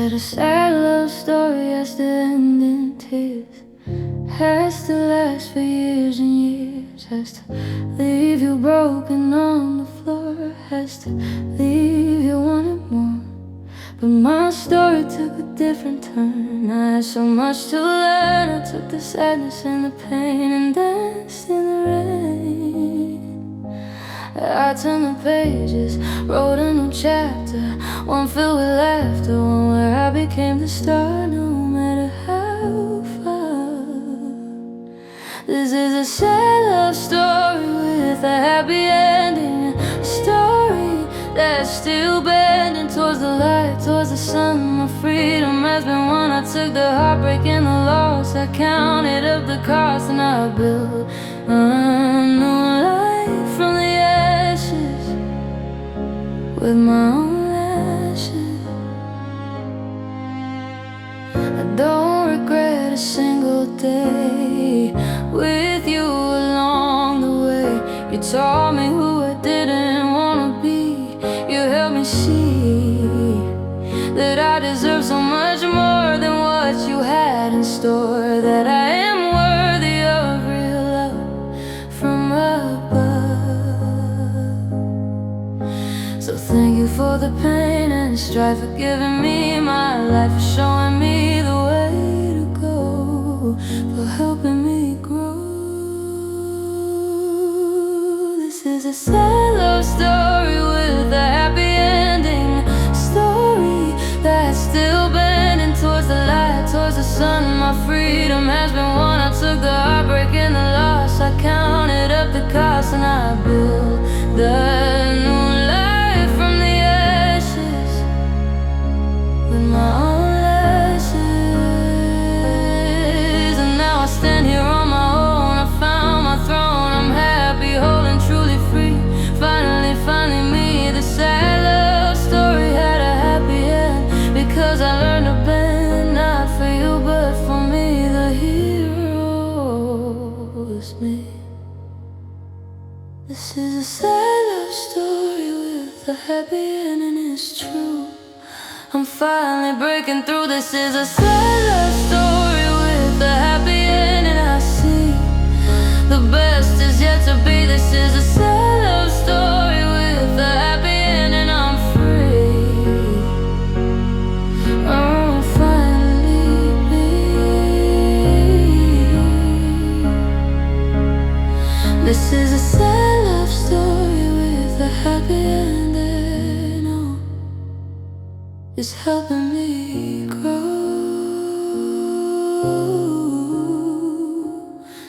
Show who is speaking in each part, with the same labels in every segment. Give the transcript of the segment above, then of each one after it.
Speaker 1: said a sad love story has to end in tears, has to last for years and years, has to leave you broken on the floor, has to leave you wanting more. But my story took a different turn. I had so much to learn. I took the sadness and the pain and danced in the rain. I turned the pages, wrote a new chapter, one filled with laughter, one where I became the star, no matter how far. This is a sad love story with a happy ending, a story that's still bending towards the light, towards the sun. My freedom has been won. I took the heartbreak and the loss, I counted up the cost, and I built a new life from the ashes with my own lashes. I don't regret a single day with you along the way. You taught me who I didn't wanna be. You helped me see that I deserve so much more than what you had in store, that I am worthy of real love from above. So thank you for the pain and strife, for giving me my life, for showing me the way to go, for helping me grow. This is a sad love story with a happy ending, a story that's still bending towards the light, towards the sun. My freedom has been won. I took the heartbreak and the loss, I counted up the cost, and I built the new life from the ashes with my own lashes. And now I stand here on my own. I found my throne. I'm happy, whole and truly free. Finally finding me. The sad love story had a happy end, because I learned to bend, not for you but for me. The hero is me. This is a sad love story with a happy end, and it's true. I'm finally breaking through. This is a sad love story with a happy end, and I see the best is yet to be. This is a sad love story with a happy end, and I'm free. Oh, finally be. This is a sad love story with a happy ending. Oh, it's helping me grow.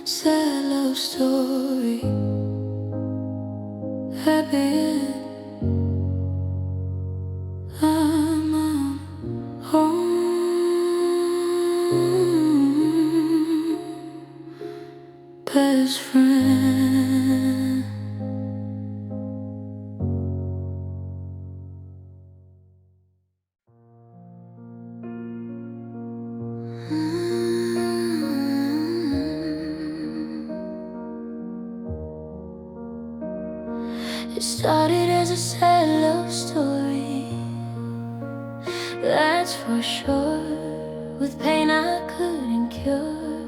Speaker 1: Sad love story, happy end. I'm on home, best friend. It started as a sad love story, that's for sure, with pain I couldn't cure,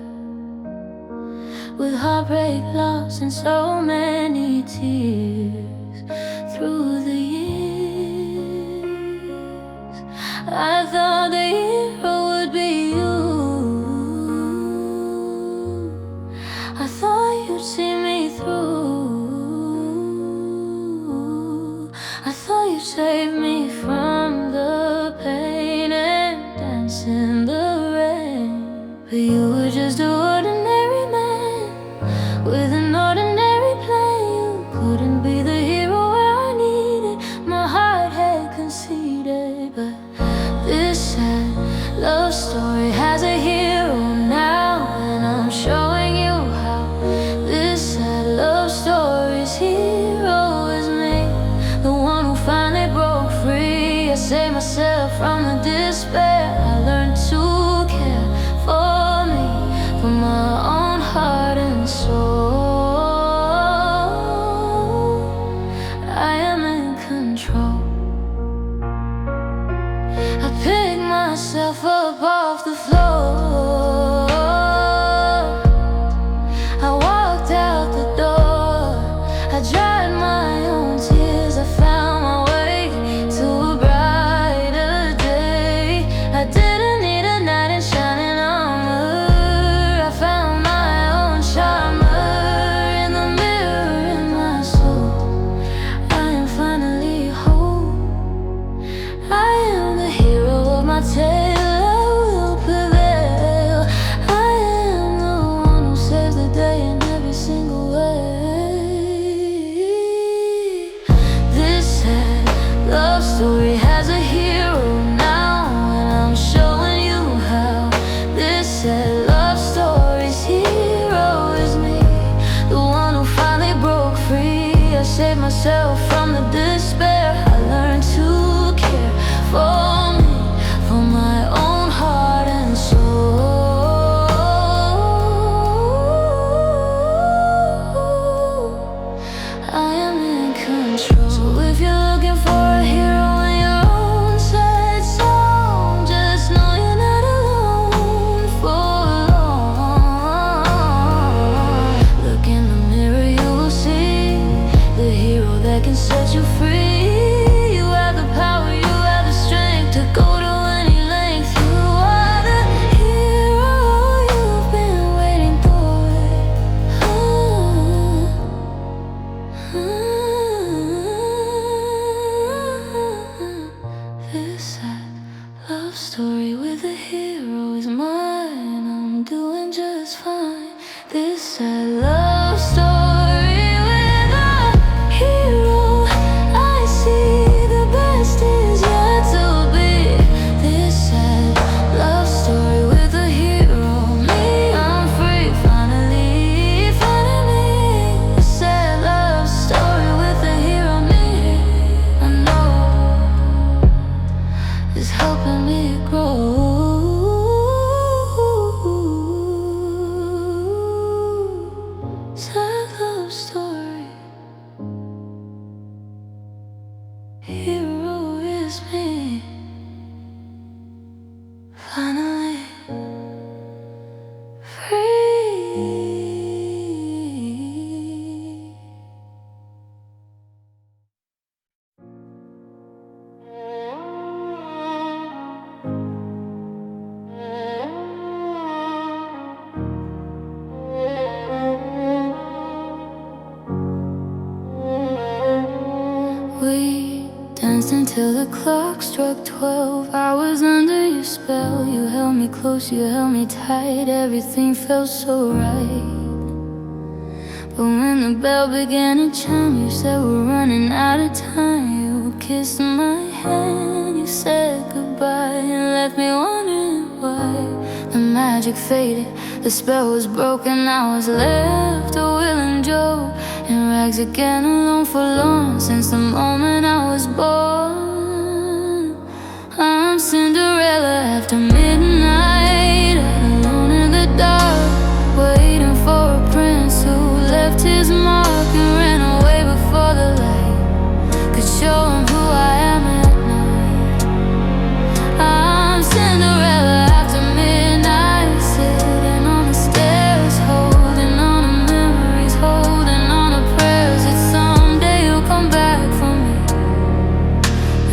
Speaker 1: with heartbreak, loss, and so many tears through the years. I thought the hero would be you. I thought you'd see me through. I thought you'd save me from the pain and dance in the rain. But you were just an ordinary man with an ordinary plan. You couldn't be Until the clock struck 12, I was under your spell. You held me close, you held me tight. Everything felt so right. But when the bell began to chime, you said we're running out of time. You kissed my hand, you said goodbye, and left me wondering why. The magic faded, the spell was broken. I was left a willing Joe in rags again, alone for long. Since the moment I was born, I'm Cinderella after midnight, alone in the dark, waiting for a prince who left his mark and ran away before the light could show him who I am at night. I'm Cinderella after midnight, sitting on the stairs, holding on to memories, holding on to prayers that someday you'll come back for me.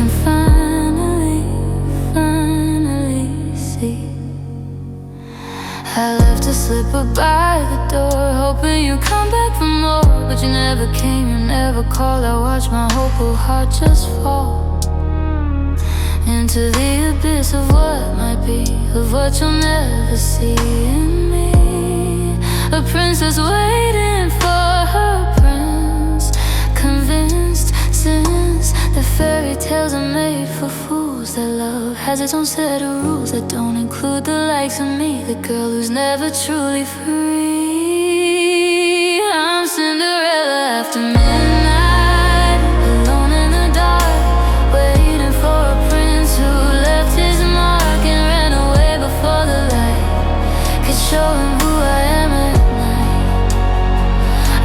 Speaker 1: And finally see, I left a slipper by the door, hoping you'd come back for more. But you never came, you never called. I watched my hopeful heart just fall into the abyss of what might be, of what you'll never see in me. A princess waiting for her prince, convinced since the fairy tales are made for fools, that love has its own set of rules that don't include the likes of me, the girl who's never truly free. I'm Cinderella after midnight, alone in the dark, waiting for a prince who left his mark and ran away before the light could show him who I am at night.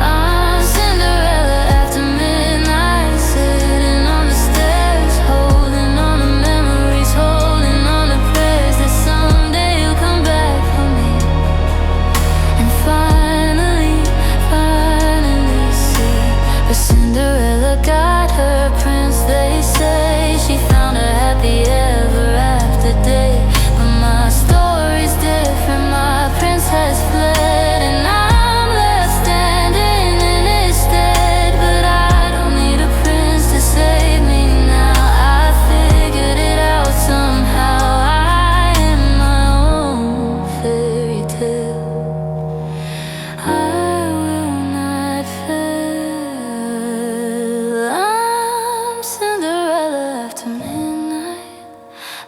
Speaker 1: I'm Cinderella after midnight, sitting on the stairs, holding on to memories, holding on to prayers that someday you'll come back for me. And finally see, but Cinderella got her prince, they say. She found a happy ever after day. But my story's different, my prince has fled, and I'm left standing in his stead. But I don't need a prince to save me now, I figured it out somehow. I am my own fairy tale, I will not fail. I'm Cinderella after midnight,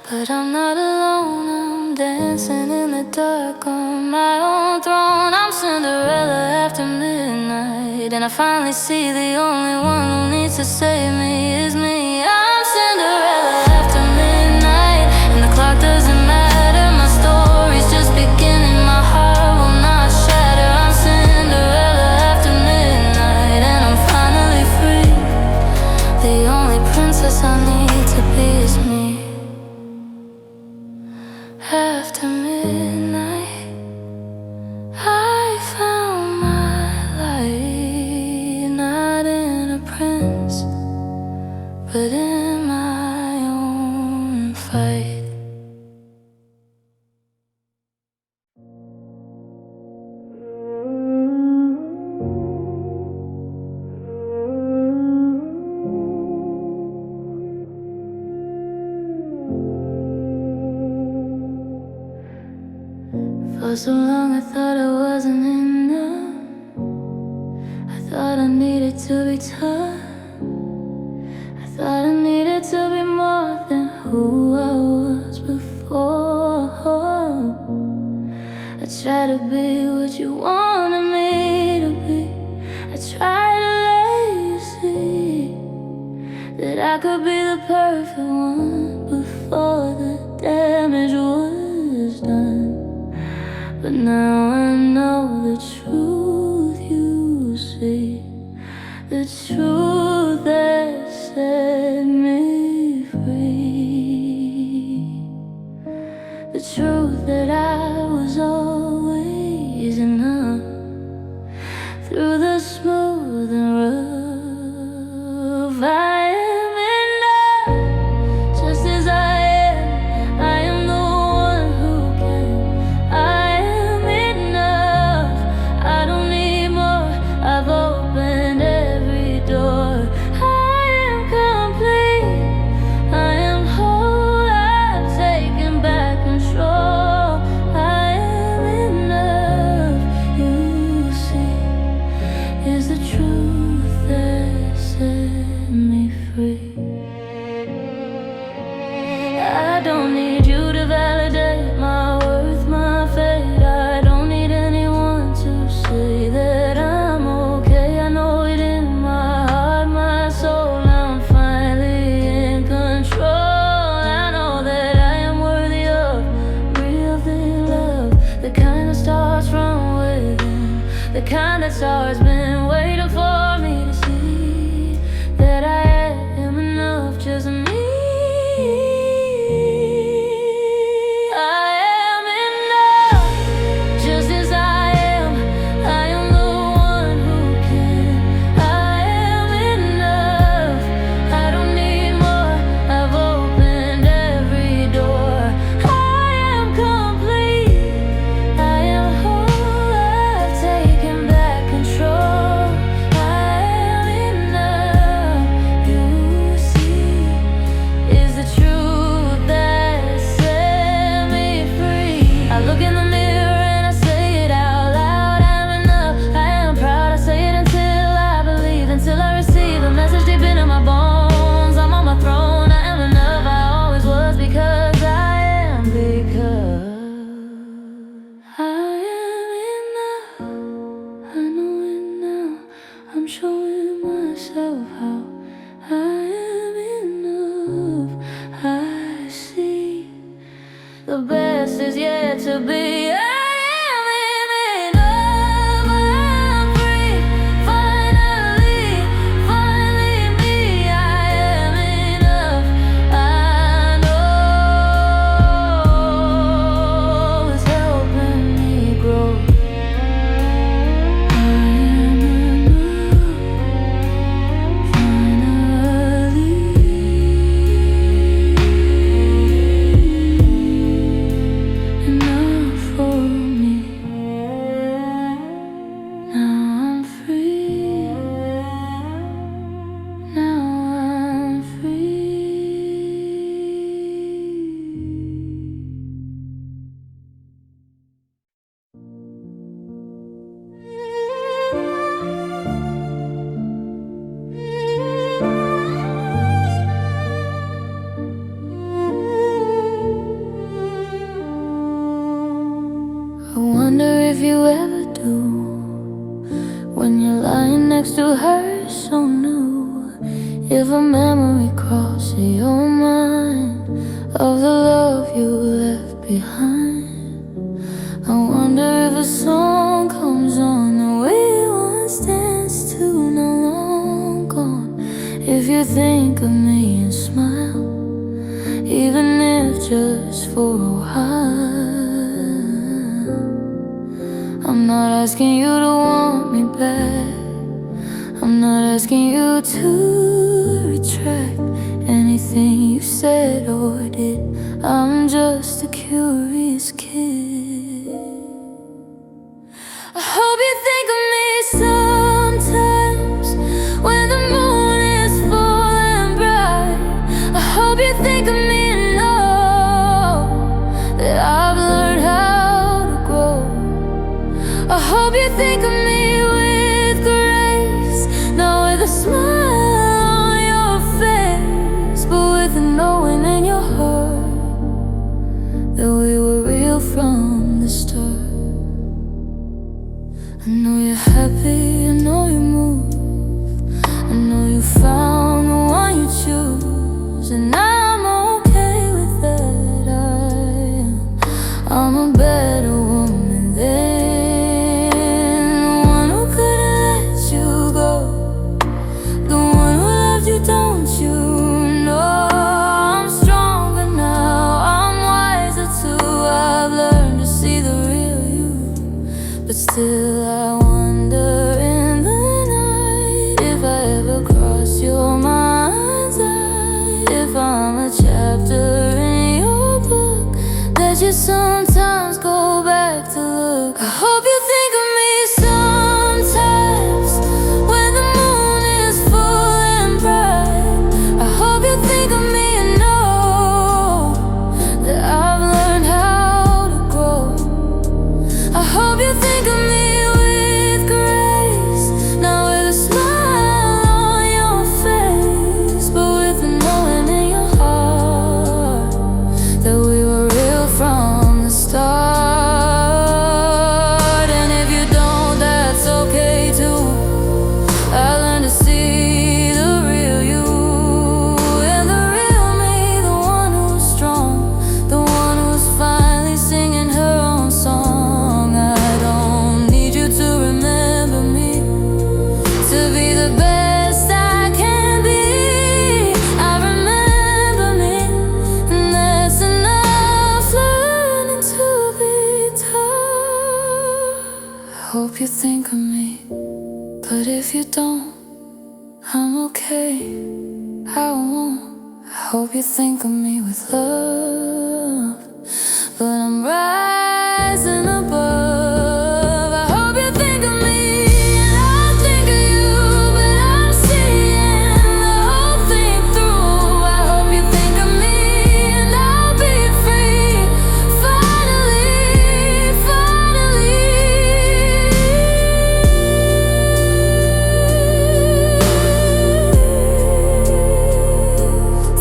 Speaker 1: but I'm not alone. I'm dancing in the dark on my own throne. I'm Cinderella after midnight, and I finally see the only one who needs to save me is me. I'm Cinderella after midnight, and the clock doesn't matter. My story's just beginning, my heart will not shatter. I'm Cinderella after midnight, and I'm finally free. The only princess I need to be is me. After midnight, I found my light, not in a prince, but in my own fight. For so long I thought I wasn't enough, I thought I needed to be tough, I thought I needed to be more than who I was before. I tried to be what you wanted me to be, I tried to let you see that I could be the perfect one before the damage was done. But now I know the truth, you see, the truth that set me free, the truth that I was always enough, through the smooth and rough. I am enough, just as I am. I am the one who can. I am enough, I don't need more. I've opened every door. I am complete, kind that's always been waiting for me to see that I am enough, just me. I am enough, just as I am. I am the one who can. I am enough, I don't need more. I've opened every door. I am complete, I am whole. I've taken back control. I am enough, you see, is the truth that set me free. I look in the mirror and I say it out loud. I'm enough, I am proud. I say it until I believe, until I receive a message deep into my bones. I'm on my throne, I am enough, I always was, because I am, because I am enough. I know it now, I'm showing myself how I am enough. I see the best is yet to be. I am enough, I'm free, finally, finally me. I am enough, I know it's helping me grow. I am enough, finally. Enough for me. Now I'm free. Now I'm free. I wonder if you ever do, when you're lying next to her so new, if a memory crosses your mind of the love you left behind. I wonder if a song comes on that we once danced to, no long gone. If you think of me and smile, even if just for a while. I'm not asking you to want me back, I'm not asking you to retract anything you said or did. I'm just a curious kid. I hope you think of me sometimes when the moon is full and bright. I hope you think of me and know that I've learned how to grow. I hope you think of me with grace, not with a smile on your face, but with a knowing in your heart that we were real from the start. I know you're happy, I know you move, I know you found the one you choose, and I'm okay with that. I'm a better woman than the one who couldn't let you go, the one who loved you, don't you know? I'm stronger now, I'm wiser too. I've learned to see the real you, but still I wonder in the night if I ever cross your mind's eye, if I'm a chapter in your book that you sometimes hope you think of me, but if you don't, I'm okay. I won't. I hope you think of me with love, but I'm rising above. I hope you think of me and I'll think of you, but I'm seeing the whole thing through. I hope you think of me and I'll be free. Finally, finally.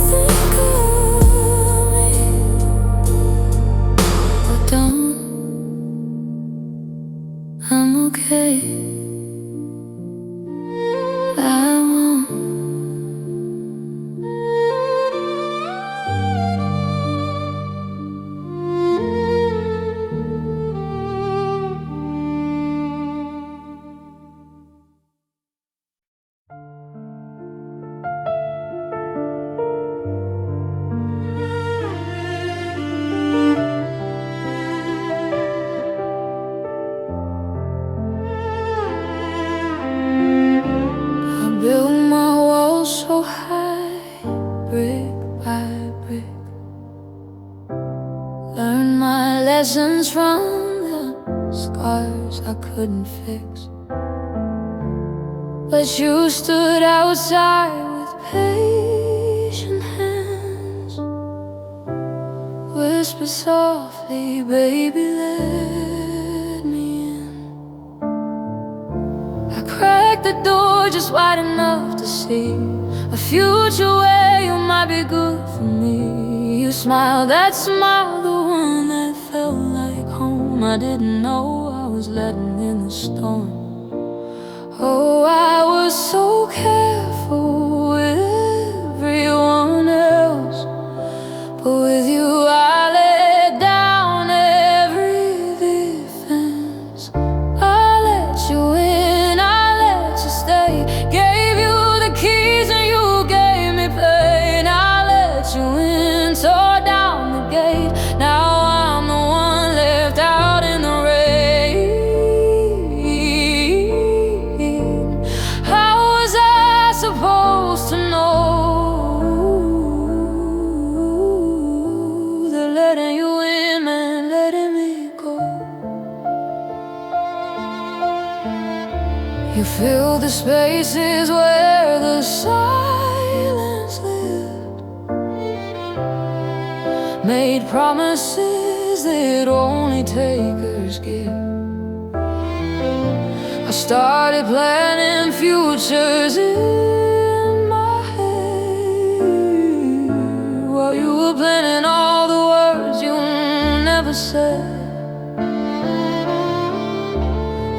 Speaker 1: Think of me, but don't. I'm okay. I won't. I built my walls so high, brick by brick. Learned my lessons from the scars I couldn't fix. But you stood outside with patient hands, whispered softly, baby, let me in. I cracked the door just wide enough to see a future where you might be good for me. You smiled, that smile, the one that felt like home. I didn't know I was letting in the storm. Oh, I was so careful with everyone else, but with you I let down every defense. I let you in, I let you stay, gave you the keys and you gave me pain. I let you in, tore down the gate. Now I'm the one left out in the rain. How was I supposed to know that letting you in meant letting me go? You filled the spaces where the silence lived, made promises that only takers give. I started planning futures in my head, while you were planning all the words you never said.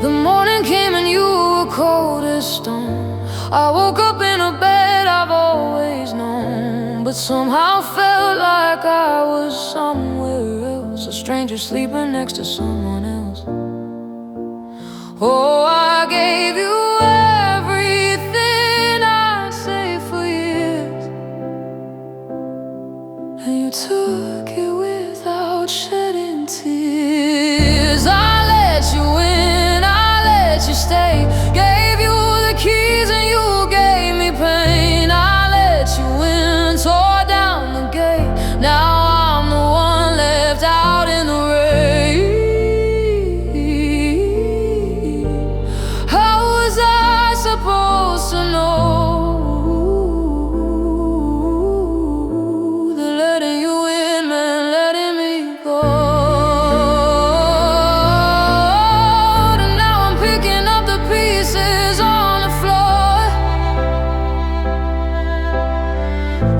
Speaker 1: The morning came and you were cold as stone. I woke up in a bed I've always known, but somehow felt like I was somewhere else, a stranger sleeping next to someone else. Oh, I gave you everything I'd saved for years, and you took it without shedding tears. I let you in, I let you stay, gave you the keys and you gave me pain. I let you in, tore down the gate. Now I'm the one left out in the rain. How was I supposed to know that letting you in meant letting me go? And now I'm picking up the pieces on the floor,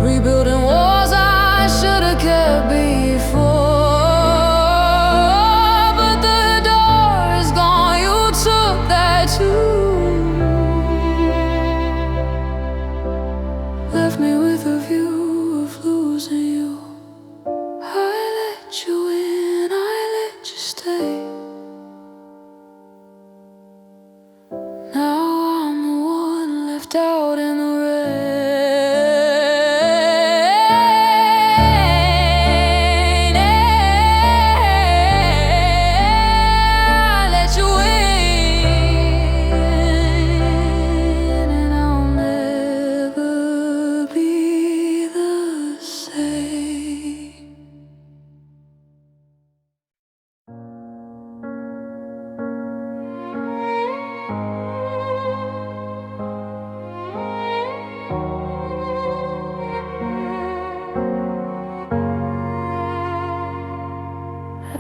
Speaker 1: rebuilding walls I should have kept before. But the door is gone, you took that too. Left me with a view of losing you. I let you in, I let you stay. Now I'm the one left out in the rain. I let you in.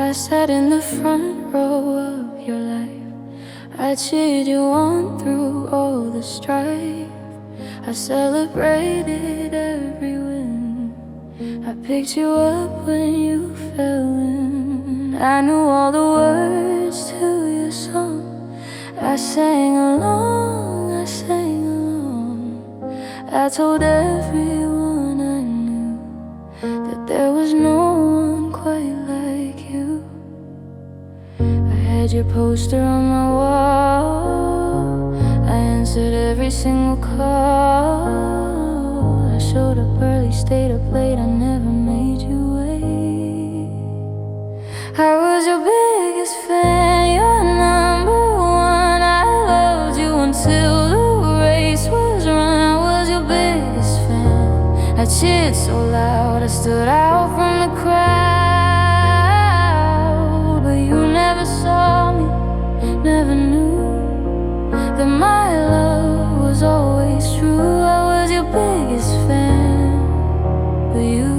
Speaker 1: I sat in the front row of your life. I cheered you on through all the strife. I celebrated every win. I picked you up when you fell in. I knew all the words to your song. I sang along, I sang along. I told everyone I knew that there was no one quite like you. I had your poster on my wall. I answered every single call. I showed up early, stayed up late, I never made you wait. I was your biggest fan, your number one. I loved you until the race was run. I was your biggest fan. I cheered so loud, I stood out from the crowd. But you never saw me, never knew that my love was always true. I was your biggest fan, but you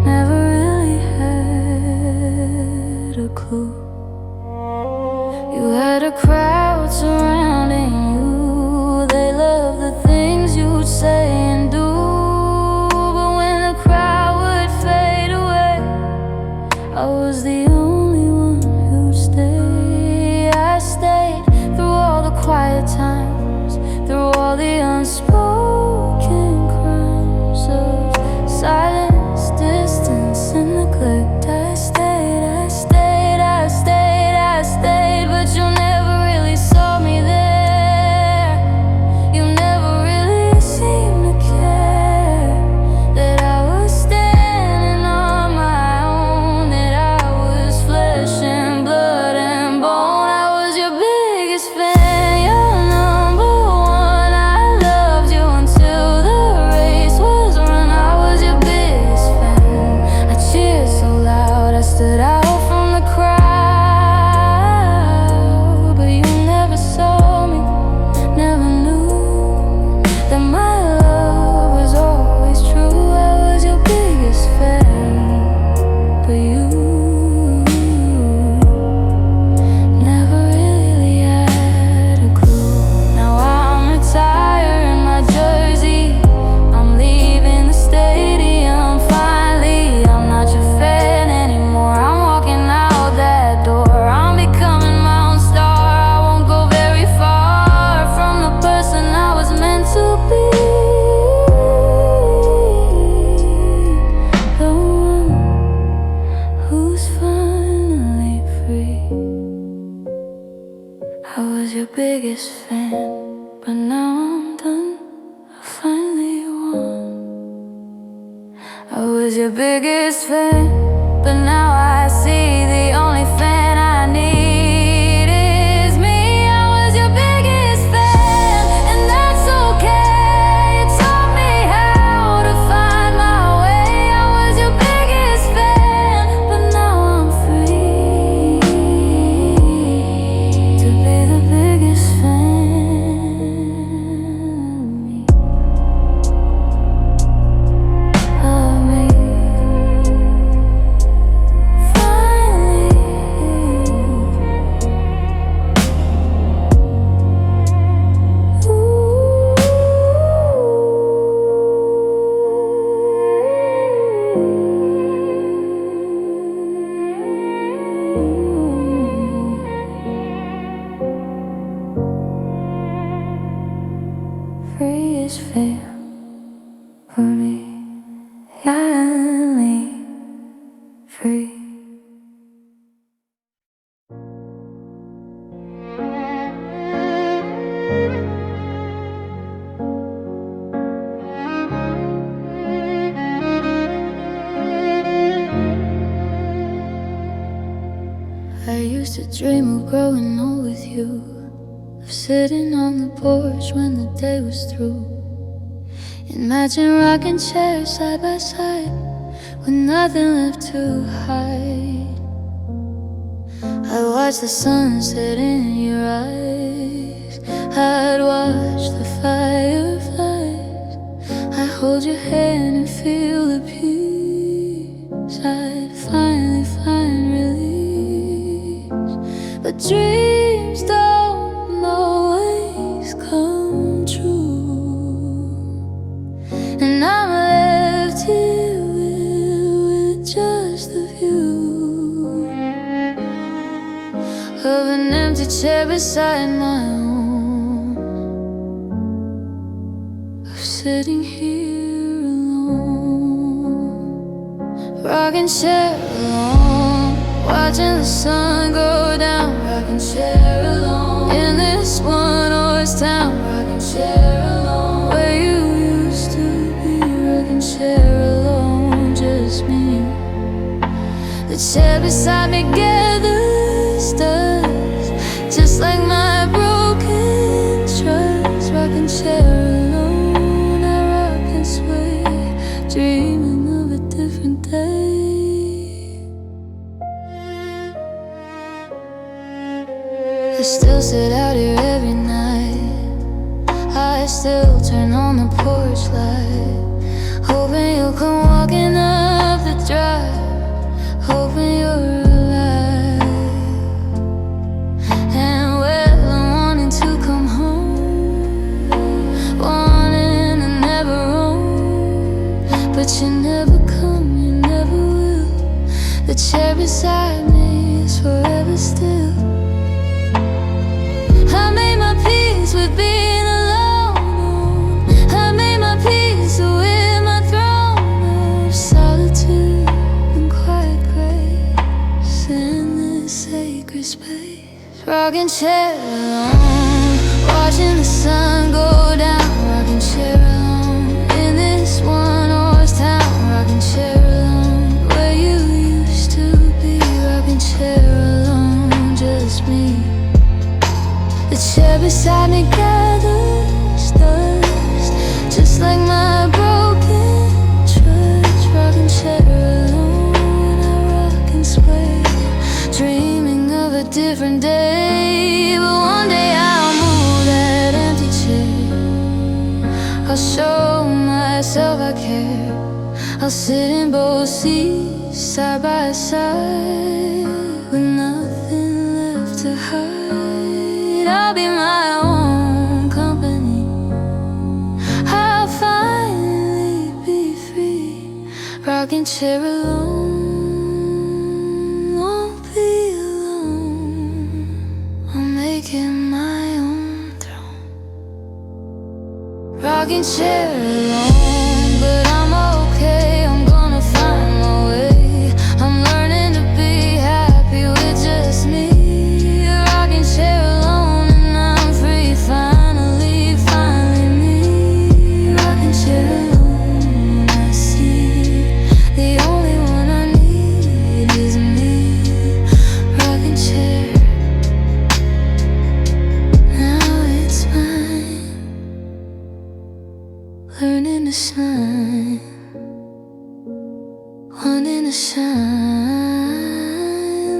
Speaker 1: never really had a clue. You had a crowd surrounding you. They loved the things you'd say and do. But when the crowd would fade away, I was the only one who'd stay. I stayed through all the quiet times, through all the unspoken crimes of silence, distance, and neglect. I stayed, I stayed, I stayed, I stayed. But you never really saw me there. You never really seemed to care that I was standing on my own, that I was flesh and blood and bone. I was your biggest fan, your number one. I loved you until the race was run. I was your biggest fan. I cheered so loud, I stood out from the crowd. But you never saw me, never knew that my love was always true. I was your biggest fan, but you never really had a clue. Now I'm retired in my jersey. I'm leaving the stadium finally. I'm not your fan anymore. I'm walking out that door. I'm becoming my own star. I won't go very far from the person I was meant to be. The one who's finally free. I was your biggest fan, but now I'm done. I finally won. I was your biggest fan, but now I see the only fan I need is me. I was your biggest fan, and that's okay. You taught me how to find my way. I was your biggest fan, but now I'm free to be the biggest fan of me. Free is fair for me, finally free. I used to dream of growing old with you, of sitting on the porch when the day was through. Imagine rocking chairs side by side with nothing left to hide. I watched the sunset in your eyes. I'd watch the fireflies. I hold your hand and feel the peace inside finally find release. But dreams don't always come true, and I'm left here with just the view of an empty chair beside my own, of sitting here alone, rocking chair alone, watching the sun go down, rocking chair alone, in this one-horse town, rocking chair alone, where you used to be, rocking chair alone, just me. The chair beside me gathers dust, just like my broken trust, rocking chair alone, I rock and sway, dreaming of a different day. I still sit out here every night, I still turn on the porch light, hoping you'll come walking up the drive, hoping you're alive, and well, I'm wanting to come home, wanting to never roam, but you never come, you never will. The chair beside me is forever still. I made my peace with being alone, I made my peace with my throne of solitude and quiet grace in this sacred space. Rocking chair alone, watching the sun go down, rocking chair alone, in this one-horse town, rocking chair alone, where you used to be, rocking chair alone, just me. The chair beside me gathers dust, just like my broken trust, rocking chair alone, I rock and sway, dreaming of a different day. But one day I'll move that empty chair, I'll show myself I care, I'll sit in both seats side by side, with nothing left to hide. I'll be my own company, I'll finally be free, rocking chair alone, won't be alone, I'll make it my own throne. Rocking chair alone, but I'm okay, I'm gonna find my way, I'm learning to be happy with just me. Rocking chair alone, and I'm free, finally, finally me. Rocking chair alone, I see the only one I need is me. Rocking chair, now it's mine, learning to shine, wanting to shine,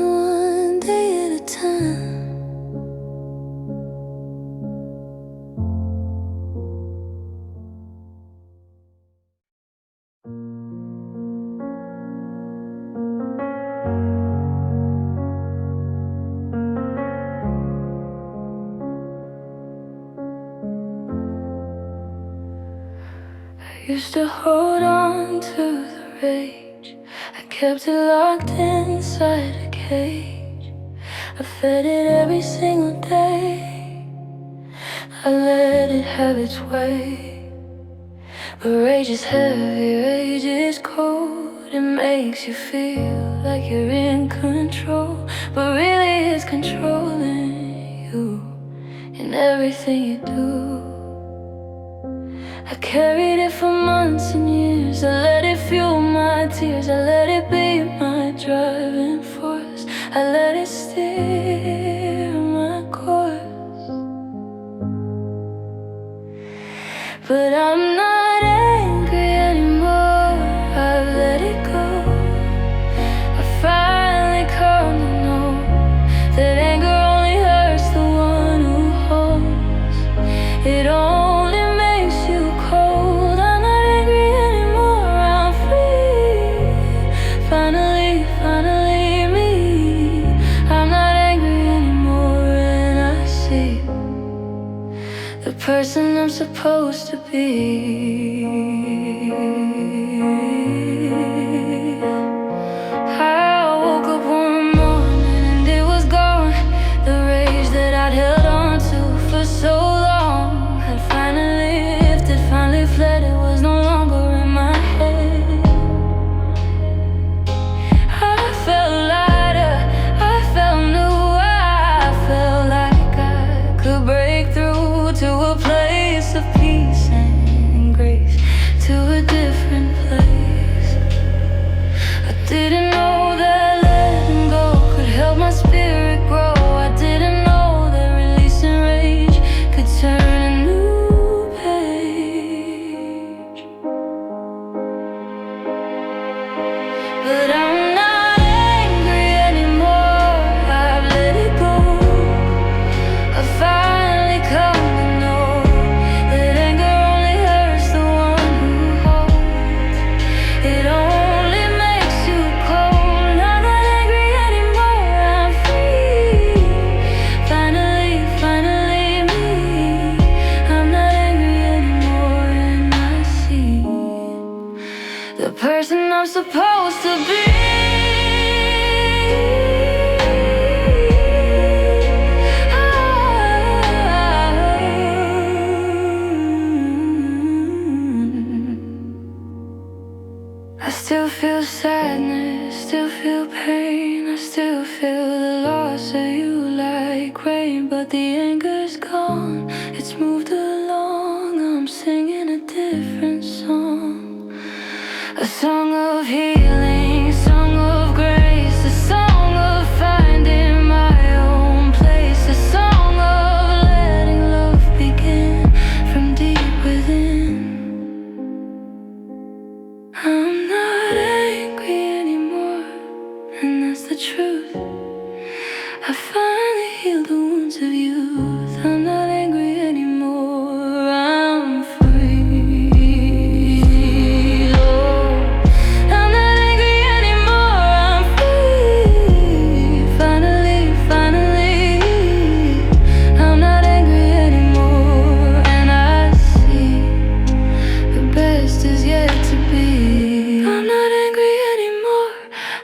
Speaker 1: one day at a time. I used to hold on to the rage, I kept it locked inside a cage, I fed it every single day, I let it have its way. But rage is heavy, rage is cold, it makes you feel like you're in control, but really it's controlling you in everything you do. I carried it for months and years, I let it fuel my tears, I let it be my driving force, I let it steer my course. But I'm not angry anymore, I've let it go. I finally come to know that anger only hurts the one who holds. It only makes you cold. I'm not angry anymore, I'm free, finally me. I'm not angry anymore, and I see the person I'm supposed to be. I woke up one morning and it was gone. The rage that I'd held on to for so long had finally lifted, finally fled. It was no longer in my head. I felt lighter, I felt new, I felt like I could break through to a place of peace and grace, to a different place. I didn't know that letting go could help my spirit grow. I didn't know that releasing rage could turn a new page. But I'm not angry anymore, I've let it go. I finally come to know that anger only hurts the one who holds. It only makes you cold. I'm not angry anymore, I'm free. Finally, finally me. I'm not angry anymore, and I see the person I'm supposed to be. I still feel sadness, still feel pain, I still feel the loss of you like rain. But the anger's gone, it's moved along. I'm singing a different song, a song of healing, a song of grace, a song of finding my own place, a song of letting love begin from deep within. I'm not angry anymore, and that's the truth. I finally healed the wounds of youth. I'm not angry anymore, I'm free. Oh, I'm not angry anymore, I'm free. Finally, finally, I'm not angry anymore, and I see the best is yet to be. I'm not angry anymore,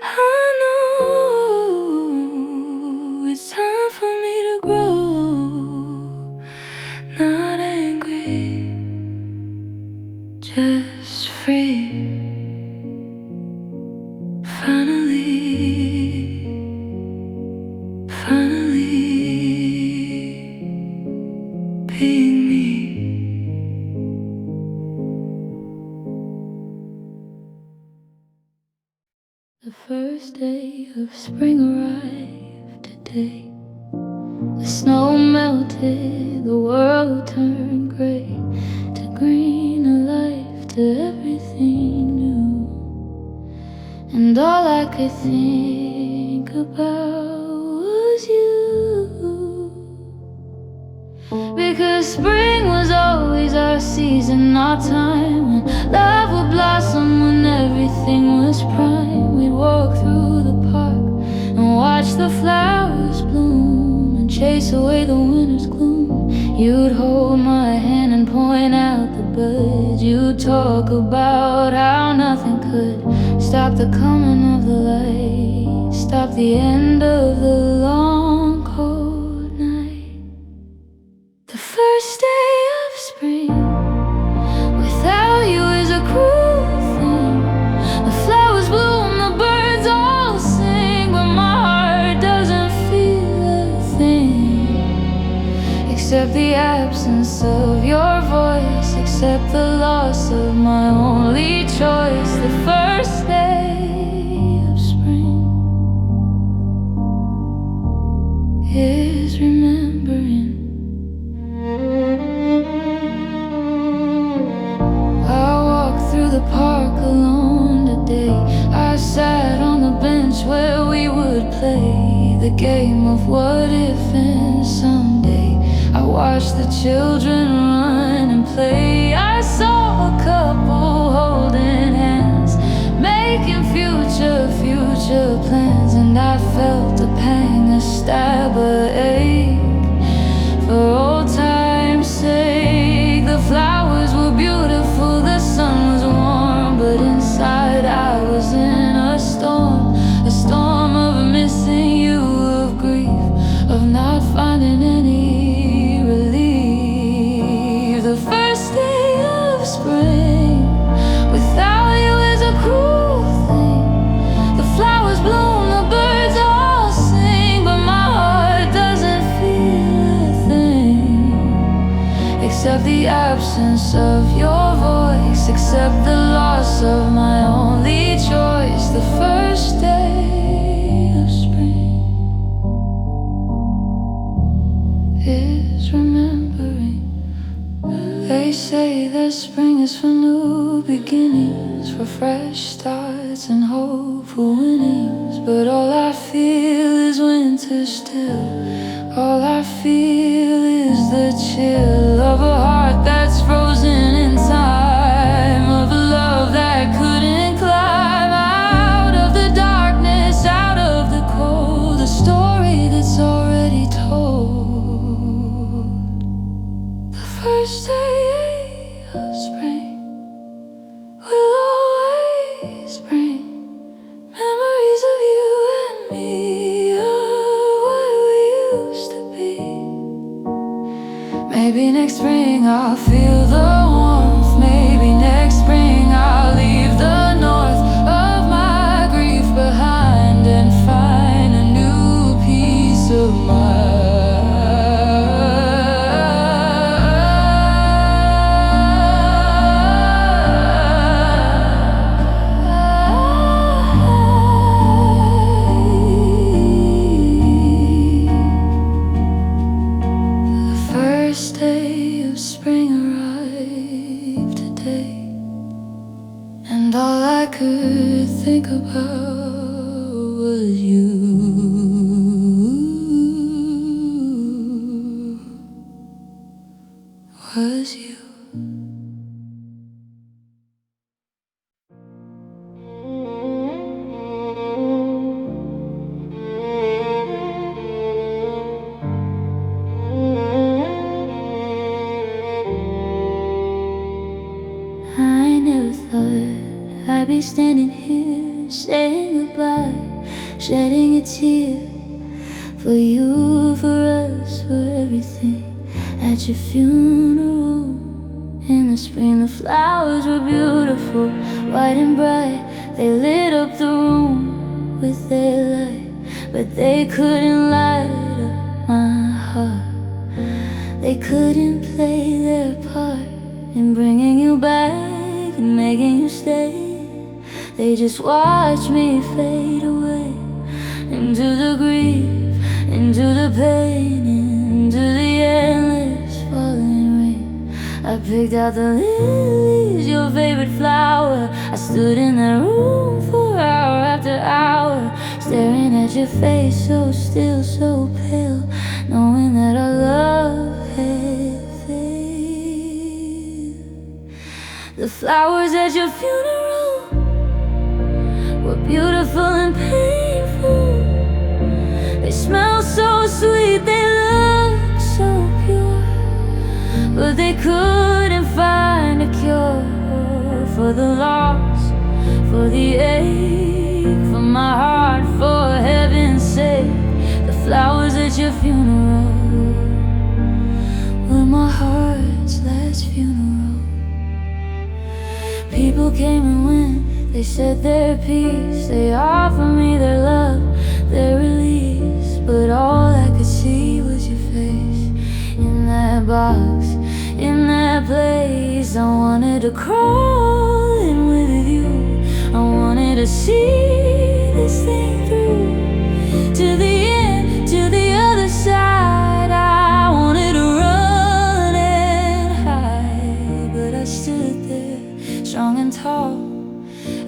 Speaker 1: I know it's time for me to grow. Not angry, just free. Finally, finally being me. The first day of spring arrived today. The snow melted, the world turned gray to green, alive to everything new. And all I could think about was you. Because spring was always our season, our time when love would blossom, when everything was prime. We'd walk through the park and watch the flowers bloom and chase away the winter's gloom. You'd hold my hand and point out the buds. You'd talk about how nothing could stop the coming of the light, stop the end of the long cold night. The first day of spring without you is a cruel thing. The flowers bloom, the birds all sing, but my heart doesn't feel a thing, except the absence of your voice, except the loss of my only choice. The first day of spring is remembering. I walked through the park alone today. I sat on the bench where we would play the game of what if and someday. I watched the children run and play. I saw a couple holding hands, making future future plans, and I felt a pang, a stab, a ache. For old time's sake, the flowers were beautiful, the sun was warm, but inside I was in a storm of missing you, of grief, of not finding any relief. The first day of spring without you is a cruel thing. The flowers bloom, the birds all sing, but my heart doesn't feel a thing, except the absence of your voice, except the loss of my only choice. The first day of spring is remembering. They say that spring is for new beginnings, for fresh starts and hope for winnings. But all I feel is winter still. All I feel is the chill of a heart that's frozen in time, of a love that couldn't climb out of the darkness, out of the cold, a story that's already told. The first day of spring will always bring memories of you and me, of what we used to be. Maybe next spring I'll feel the warmth. Maybe next spring I'll leave the north of my grief behind and find a new peace of mind. The first day of spring arrived today, and all I could think about was you. Was you. I never thought I'd be standing here saying goodbye, shedding a tear for you, for us, for everything. At your funeral in the spring, the flowers were beautiful, white and bright. They lit up the room with their light, but they couldn't light up my heart. They couldn't play their part in bringing you back and making you stay. They just watched me fade away into the grief, into the pain, into the endless falling rain. I picked out the lilies, your favorite flower. I stood in that room for hour after hour, staring at your face, so still, so pale, knowing that our love had failed. The flowers at your funeral were beautiful and painful. They smell so sweet, they look so pure, but they couldn't find a cure for the loss, for the ache, for my heart, for heaven's sake. The flowers at your funeral were my heart's last funeral. People came and went, they said their piece, they offered me their love, their release, but all I could see was your face in that box, in that place. I wanted to crawl in with you, I wanted to see this thing through to the end, to the other side. I wanted to run and hide, but I stood there strong and tall.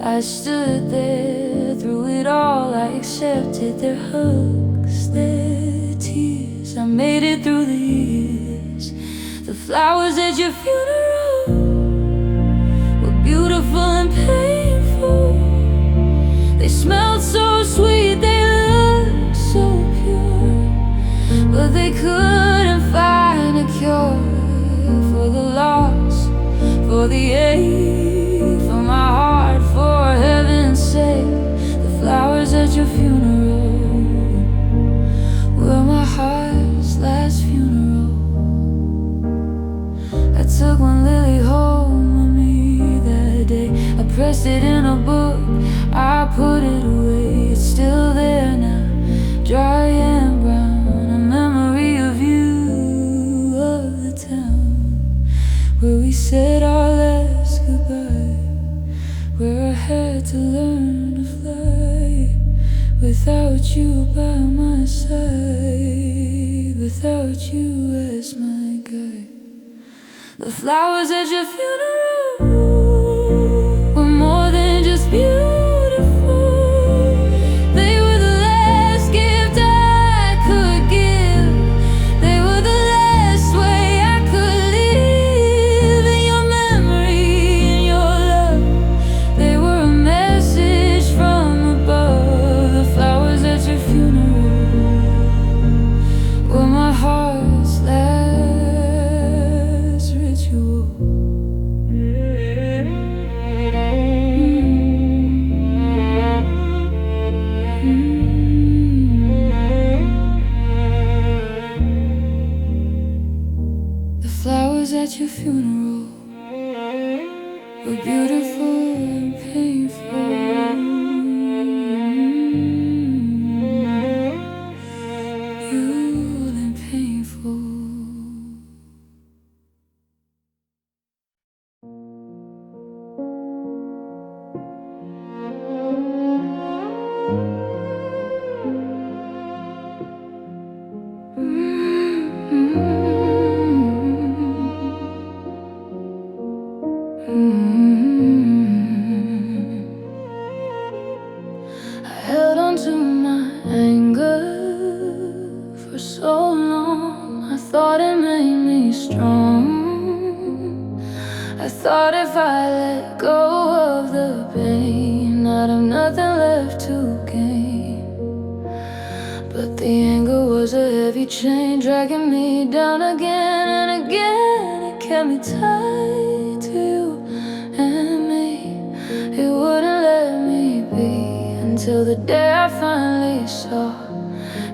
Speaker 1: I stood there through it all. I accepted their hugs, their tears. I made it through the years. The flowers at your funeral were beautiful and painful. They smelled so sweet, they looked so pure, but they couldn't find a cure for the loss, for the ache, for my heart, for heaven's sake. The flowers at your funeral were my heart's last funeral. I took one lily home with me that day. I pressed it in a book, I put it away. It's still there now, dry and brown, a memory of you, of the town where we said our last goodbye, where I had to learn to fly without you by my side, without you as my guide. The flowers at your funeral were more than just beautiful. They were the last gift I could give. They were the last way I could live. In your memory, in your love, they were a message from above. The flowers at your funeral were my heart's last ritual. The flowers at your funeral were beautiful and painful. Beautiful and painful. I held on to my anger for so long. I thought it made me strong. I thought if I let go of the pain, I'd have nothing left to gain. But the anger was a heavy chain, dragging me down again and again. It kept me tied to you and me. It wouldn't let me be until the day I finally saw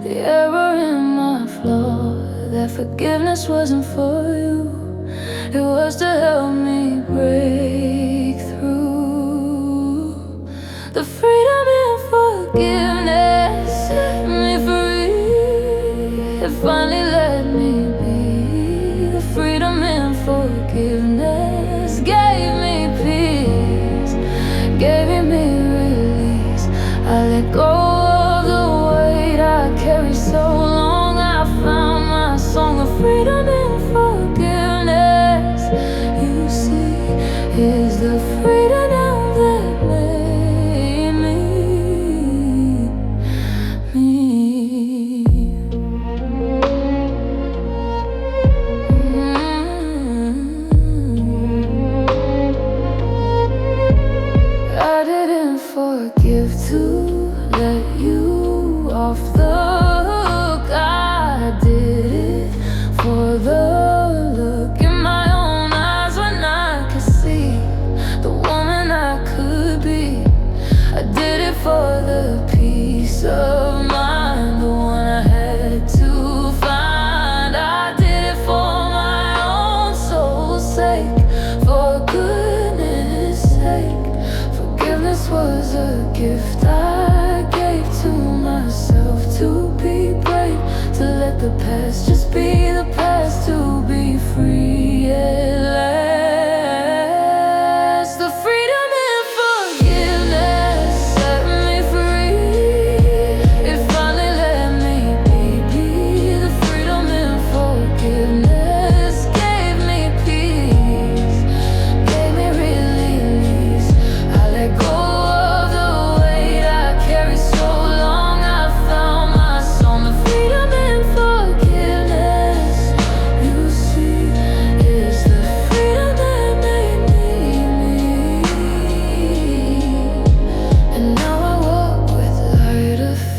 Speaker 1: the error in my flaw. That forgiveness wasn't for you, it was to help me break through. The freedom in forgiveness set me free. It finally let me be. The freedom in forgiveness gave me peace, gave me release. I let go of the weight I carried so long. I found my song, the freedom in forgiveness. You see, is the freedom now that made me, me. I didn't forgive to let you off the hook. I did it for the look in my own eyes when I could see the woman I could be. I did it for the peace of mind, the one I had to find. I did it for my own soul's sake, for goodness sake. Forgiveness was a gift I gave to myself, to be brave, to let the past just be the past, to be free at last. The freedom in forgiveness set me free. It finally let me be. The freedom in forgiveness gave me peace, gave me release. I let go of the weight I carried so long. I found my song, the freedom in forgiveness.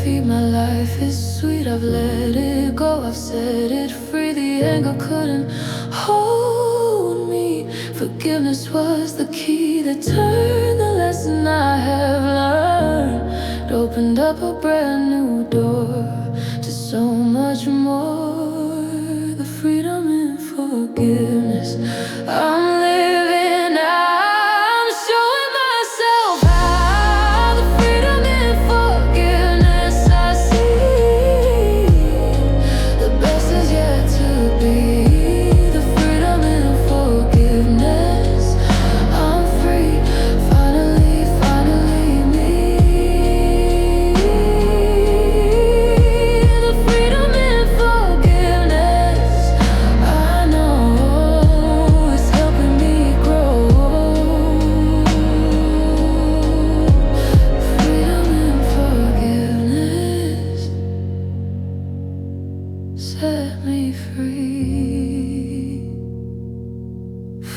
Speaker 1: therapy, my life is sweet. I've let it go, I've set it free. The anger couldn't hold me. Forgiveness was the key that turned the lesson I have learned. It opened up a brand new door to so much more. The freedom in forgiveness I'm living now. I'm showing myself how. The freedom in forgiveness I see. The best is yet to be. The freedom in forgiveness. I'm free, finally, finally me. The freedom in forgiveness, I know it's helping me grow. Freedom in forgiveness set me free.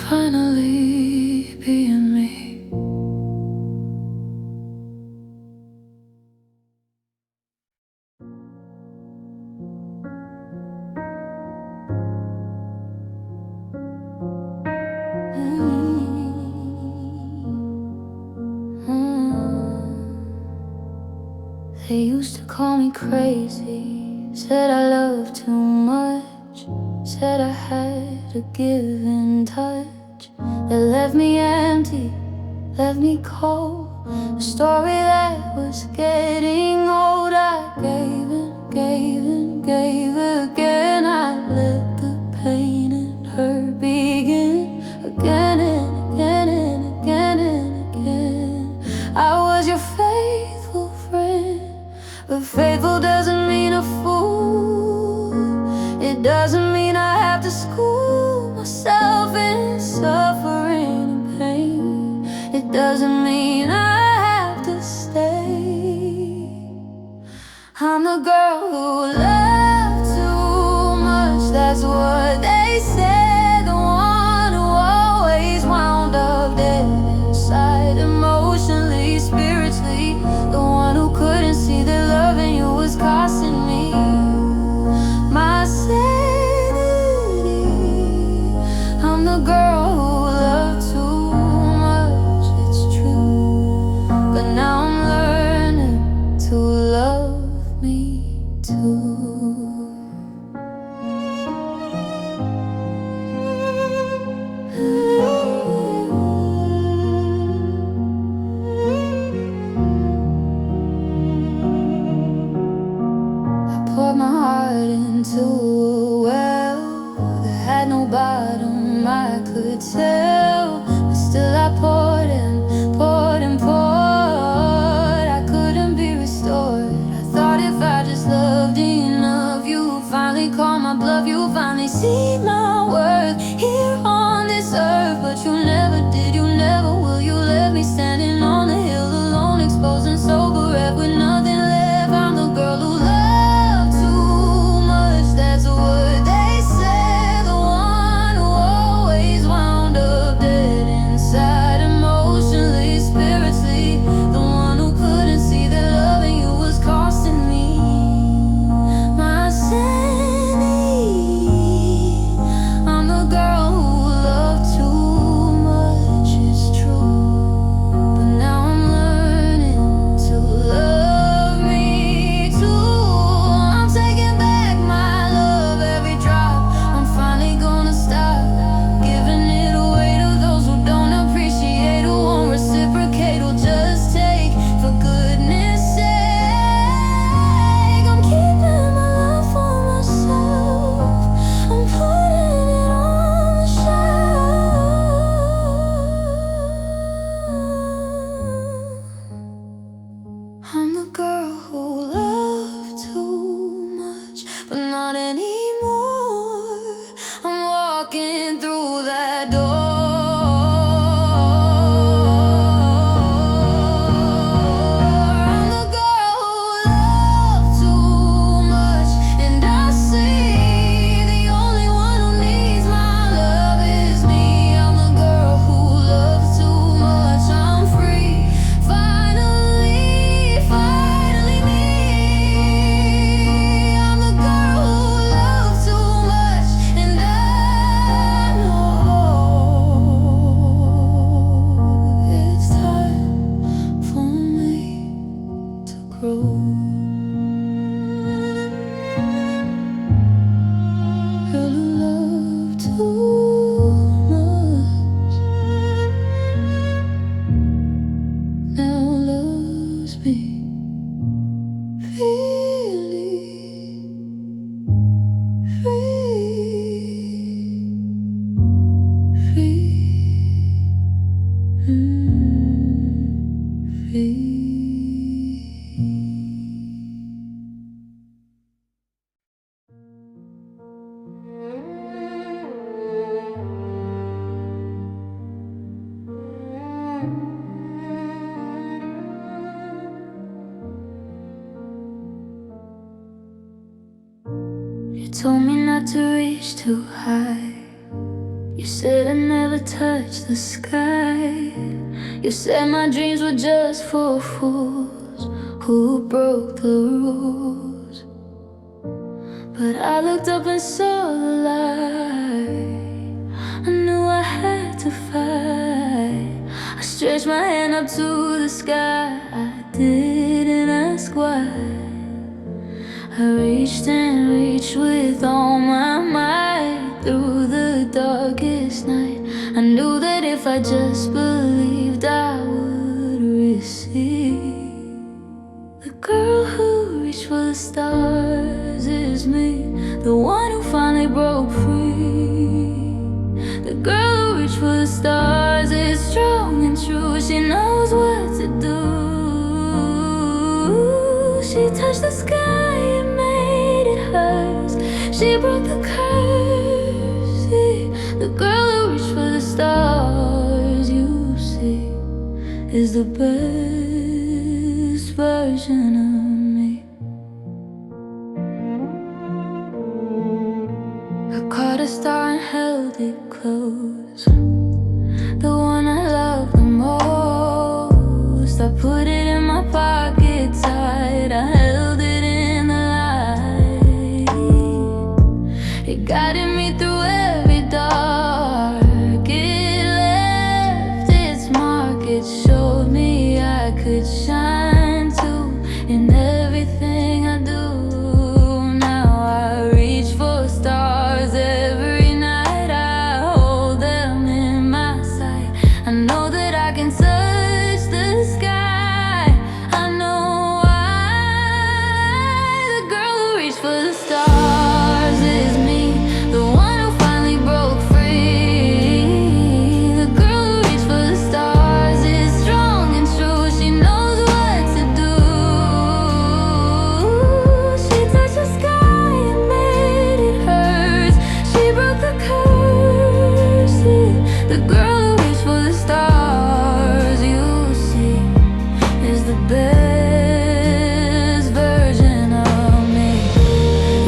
Speaker 1: Finally being me. They used to call me crazy, said I loved too much, said I had a giving touch that left me empty, left me cold. A story that was getting old. I gave and gave and gave again. I let the pain and hurt begin again and again and again and again. I was your faithful friend, but faithful doesn't mean a fool. It doesn't mean I have to school myself in suffering and pain. It doesn't mean I have to stay. I'm the girl who loved too much, that's what they said. The one who always wound up dead inside, emotionally, spiritually. The one who couldn't see that loving you was costing me my sanity. I'm the girl who loved too much, it's true. But now I'm learning to love me too. Poured my heart into a well that had no bottom, I could tell. But still I poured and poured and poured. I couldn't be restored. I thought if I just loved enough, you would finally call my bluff. You would finally see my worth here on this earth. But you never did, you never will. You left me standing on the hill alone, exposed and sober, left with nothing left. I'm the girl who loved too much, that's what they said. The one who always wound up dead inside, emotionally, spiritually. The one who couldn't see that loving you was costing me my sanity. I'm the girl who loved too told me not to reach too high. You said I never touch the sky. You said my dreams were just for fools who broke the rules. But I looked up and saw the light. I knew I had to fight. I stretched my hand up to the sky. I didn't ask why. I reached and reached with all my might through the darkest night. I knew that if I just believed, I would receive. The girl who reached for the stars is me, the one who finally broke free. The girl who reached for the stars is strong and true. She knows what to do. She touched the sky and made it hers. She broke the curse. The girl who reached for the stars, you see, is the best version of me. I caught a star and held it close, the one I love the most. I put it in my pocket tight. I held it in the light. It guided me through every dark. It left its mark. It showed me I could shine too in everything I do. Now I reach for stars every night. I hold them in my sight. I know that I can touch the sky. I know why. The girl who reached for the stars is me, the one who finally broke free. The girl who reached for the stars is strong and true. She knows what to do. She touched the sky and made it hers. She broke the curse. The girl who reached for the stars, you see, is the best version of me.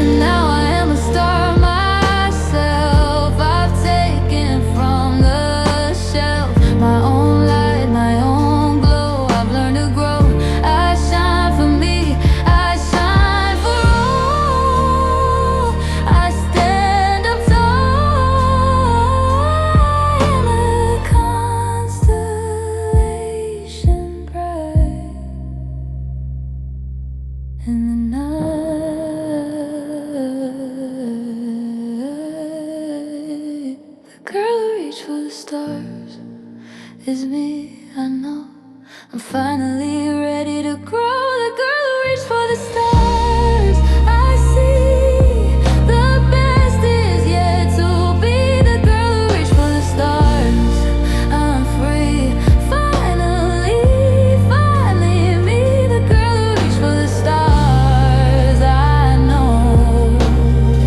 Speaker 1: And now I am a star myself. I've taken from the shelf my own light, my own glow. I've learned to grow. I shine for me, I shine for all. I stand up tall in a constellation bright in the night. The girl who reached for the stars is me, I know. I'm finally ready to grow. The girl who reached for the stars, I see. The best is yet to be. The girl who reached for the stars, I'm free. Finally, finally me. The girl who reached for the stars, I know,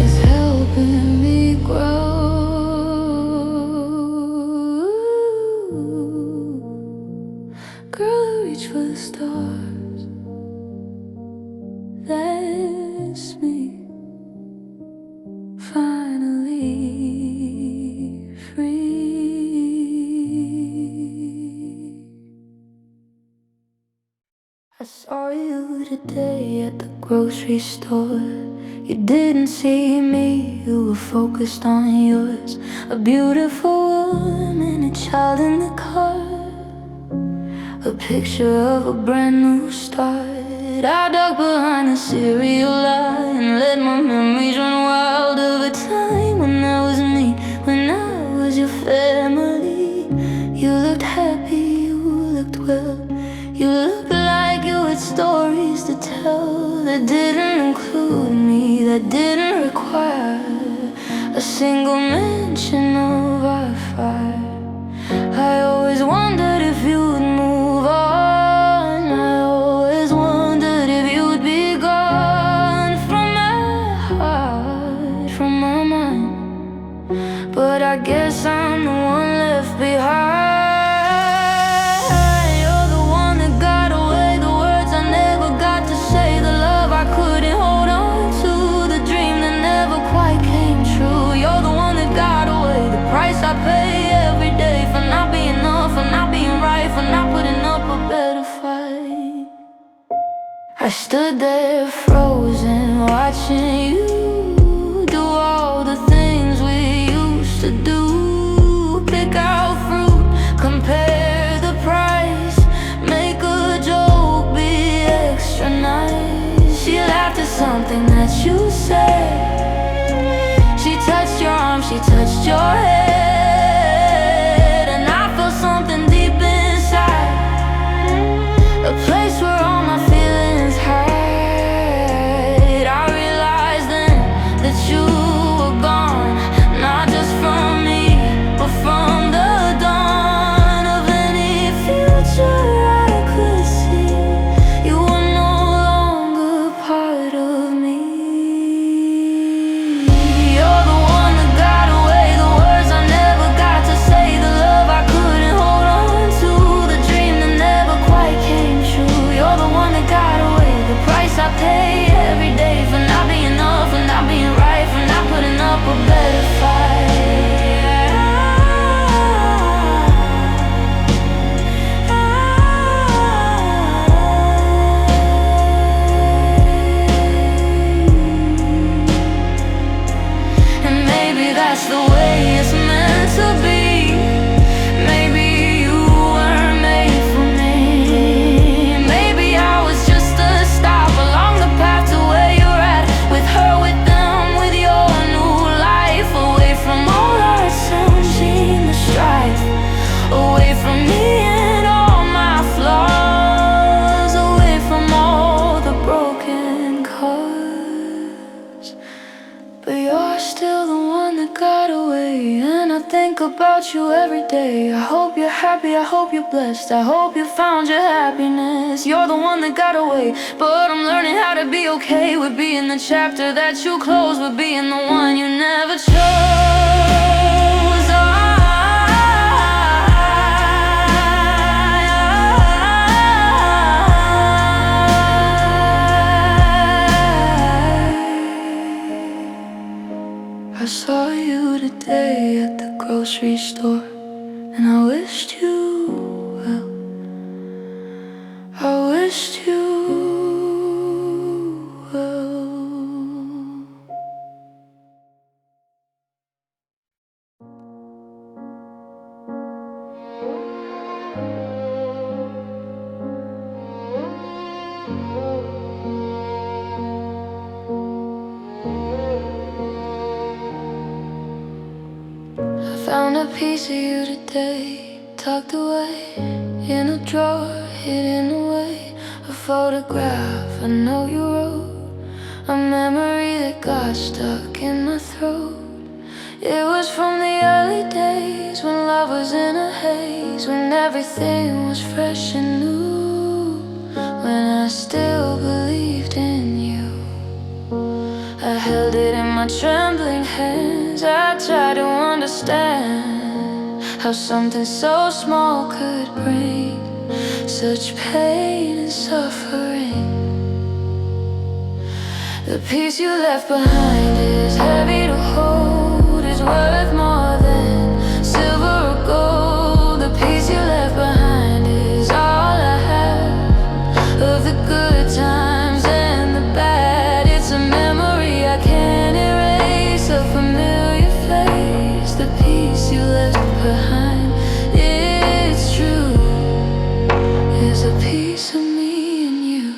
Speaker 1: is helping me grow. Girl who reached for the stars, that's me. Finally free. I saw you today at the grocery store. You didn't see me, you were focused on yours. A beautiful woman, a child in the car, a picture of a brand new start. I dug behind the cereal line and let my memories run wild of a time when I was me, when I was your family. You looked happy, you looked well. You looked like you had stories to tell that didn't include me, that didn't require a single mention of our fire. I always wondered if you'd move on. I always wondered if you'd be gone from my heart, from my mind. But I guess I'm the one left behind. You're the one that got away, the words I never got to say, the love I couldn't hold on to, the dream that never quite I stood there frozen, watching you do all the things we used to do. Pick out fruit, compare the price, make a joke, be extra nice. She laughed at something that you said. She touched your arm, she touched your head, and I felt something deep inside, a place where all my feelings hide. I realized then that you were gone, not just from me, but from the dawn of any future I could see. You were no longer part of me. You're the one that got away, the words I never got to say, the love I couldn't hold on to, the dream that never quite came true. You're the one that got away, the price I pay every day for not being enough, for not being right, for not putting up a better fight. And maybe that's the way it's meant to be. Maybe you weren't made for me. Maybe I was just a stop along the path to where you're at, with her, with them, with your new life. Away from all our searching, the strife, away from me and all my flaws, away from all the broken cars. But you're still the one that got away, and I think about you every day. I hope you're happy, I hope you're blessed, I hope you found your happiness. You're the one that got away, but I'm learning how to be okay with being the chapter that you close, with being the one you never chose. I saw you today at the grocery store, and I wished you well. I wished you well. Found a piece of you today, tucked away in a drawer, hidden away. A photograph I know you wrote, a memory that got stuck in my throat. It was from the early days, when love was in a haze, when everything was fresh and new, when I still believed in you. I held it in my trembling hands. I tried to understand how something so small could bring such pain and suffering. The piece you left behind is heavy to hold, is worth more than silver or gold. The piece you left behind is all I have of the good times and the bad. It's a memory I can't erase, a familiar face. The piece you left behind, it's true, is a piece of me and you.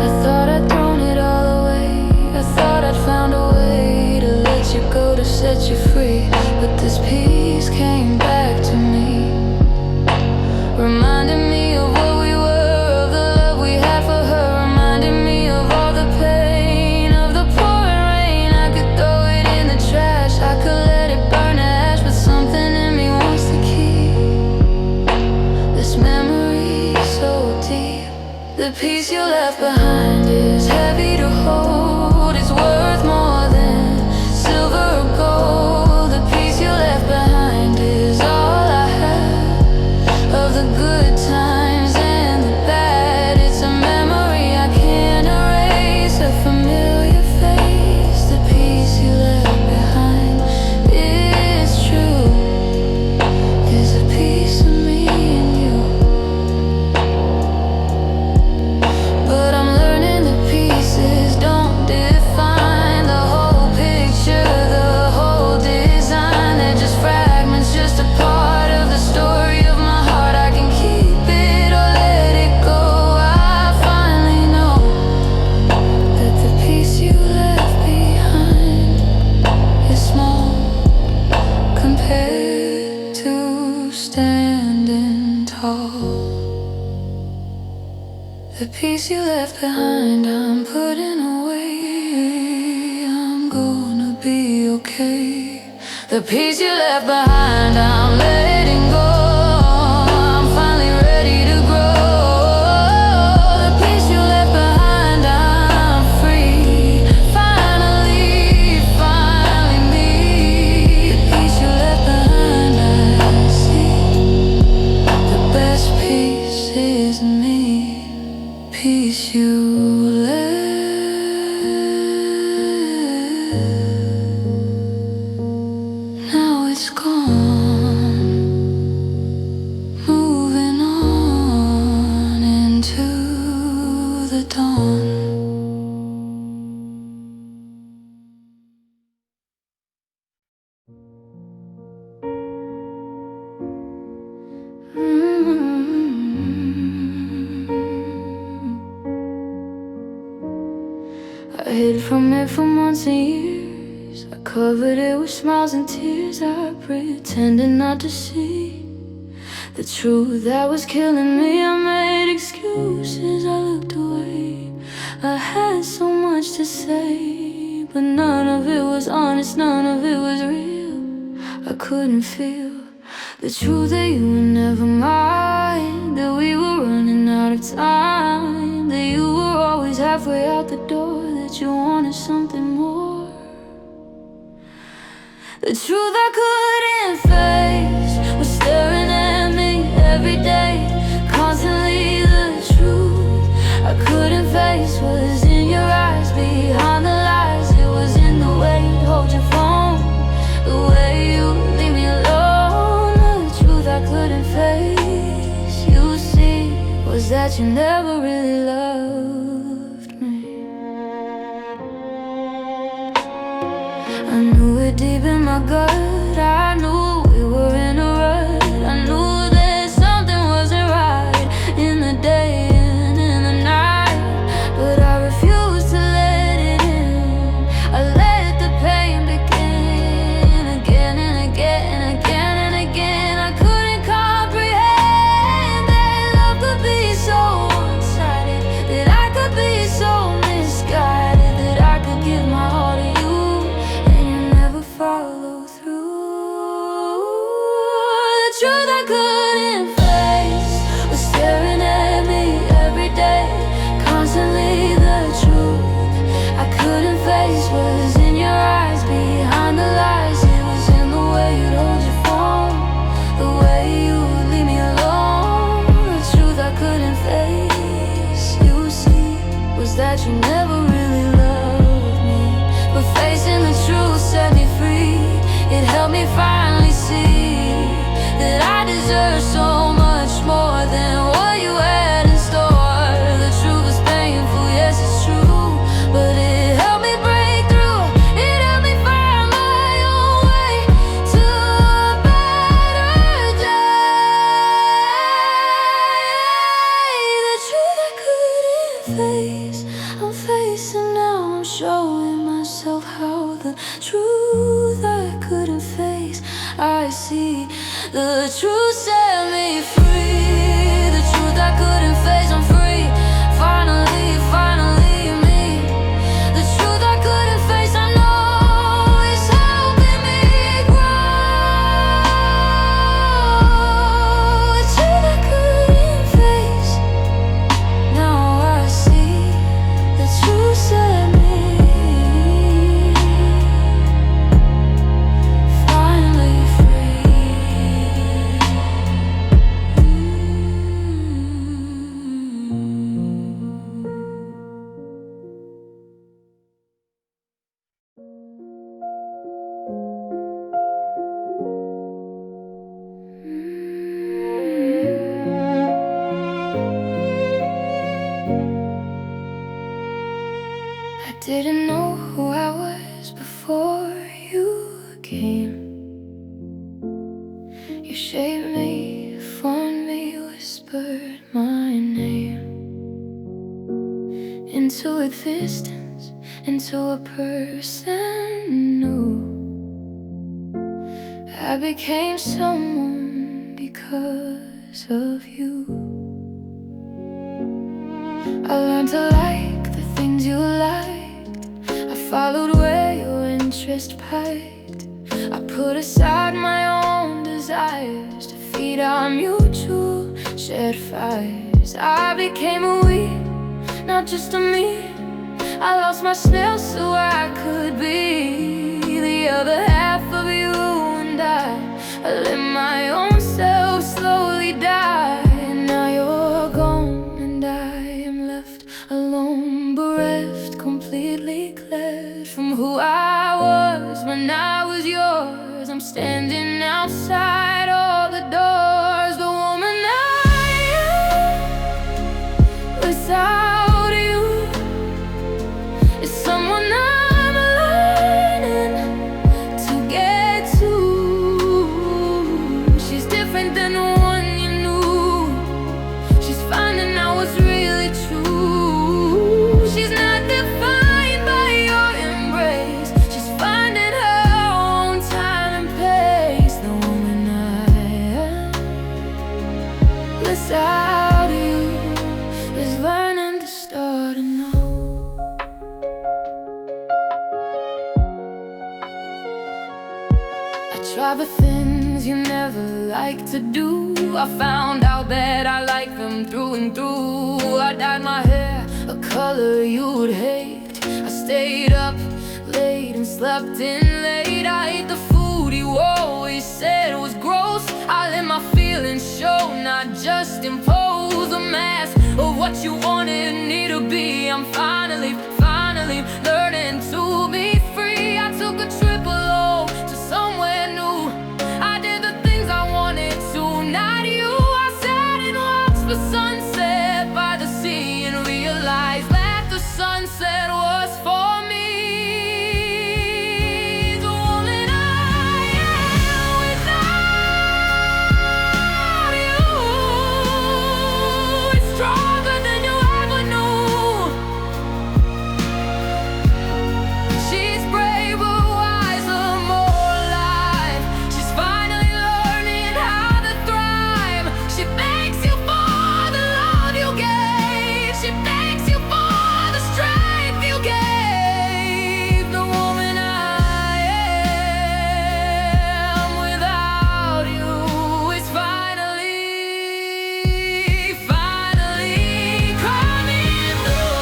Speaker 1: I thought I'd thrown it all away, I thought I'd found a way to let you go, to set you free. But this piece came back to me, reminding me of what we were, of the love we had for her, reminding me of all the pain, of the pouring rain. I could throw it in the trash, I could let it burn to ash, but something in me wants to keep this memory so deep. The piece you left behind is heavy to hold, it's worth more than silver or gold. The piece you left behind is all I have of the good times and the bad. It's a memory I can't erase, a familiar face. The piece you left behind, it's true, is a piece of me and you. The piece you left behind, I'm putting away. I'm gonna be okay. The piece you left behind, I'm letting go. I'm finally ready to grow. The piece you left behind, I'm free. Finally, finally me. The piece you left behind, I see. The best piece is me. Piece you left. Now it's gone. Moving on into the dawn. I hid from it for months and years. I covered it with smiles and tears. I pretended not to see the truth that was killing me. I made excuses, I looked away. I had so much to say, but none of it was honest, none of it was real. I couldn't feel the truth that you were never mine, that we were running out of time, that you were always halfway out the door, that you wanted something more. The truth I couldn't face was staring at me every day, constantly. The truth I couldn't face was in your eyes, behind the lies. It was in the way you'd hold your phone, the way you leave me alone. The truth I couldn't face, you see, was that you never really loved me. I knew it deep in my gut. I knew we were in a rut. I knew that something wasn't right in the day and in the night, but I refused to let it in. I let the pain begin again and again and again and again. I couldn't comprehend that love could be so one-sided, that I could be so misguided, that I could give my heart to you and you never follow through. The truth I couldn't face was staring at me every day, constantly. The truth I couldn't face was in your eyes, behind the lies. It was in the way you'd hold your phone, the way you would leave me alone. The truth I couldn't face, you see, was that you never really loved me. But facing the truth set me free. It helped me finally see that I deserve so much more than what you had in store. The truth was painful, yes it's true, but it helped me break through. It helped me find my own way to a better day. The truth I couldn't face, I'm facing now. I'm showing myself how. The truth I couldn't face, I see. The truth set me free. The truth I couldn't face, I'm free. Finally, finally me. The truth I couldn't face, I know it's helping me grow. The truth I couldn't face, now I see. The truth set me finally free. I didn't know who I was before you came. You shaped me, formed me, whispered my name into existence, into a person new. I became someone because of you. I learned to like the things you liked. I followed where your interest pegged. I put aside my own desires to feed our mutual shared fires. I became a we, not just a me. I lost my snail so I could be the other half of you and I let my own self slowly die. And now you're gone and I am left alone, bereft, completely cleared from who I was when I was yours. I'm standing outside all the doors. The woman I am without you is someone I'm learning to get to. She's different than the one you knew. She's finding out what's really true. She's not defined by your embrace. She's finding her own time and pace. The woman I am without you is learning to start and know. I tried the things you never like to do. I found out that I like them through and through. I dyed my hair a color you would hate. I stayed up late and slept in late. I ate the food you always said was gross. I let my feelings show, not just impose a mask of what you wanted me to be. I'm finally learning to be free. I took a trip alone to somewhere new. I did the things I wanted to, not you. I sat and watched the sunset by the sea and realized that the sunset was for me. The woman I am without you is stronger than you ever knew. She's braver, wiser, more alive. She's finally learning how to thrive. She thanks you for the love you gave. She thanks you for the strength you gave. The woman I am without you is finally coming through.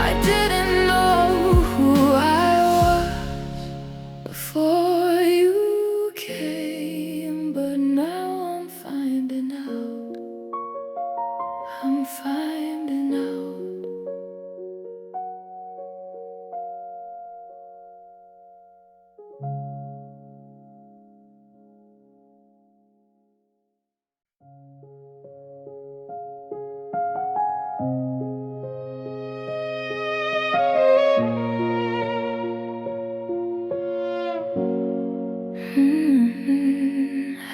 Speaker 1: I didn't know who I was before you came, but now I'm finding out. I'm finding out.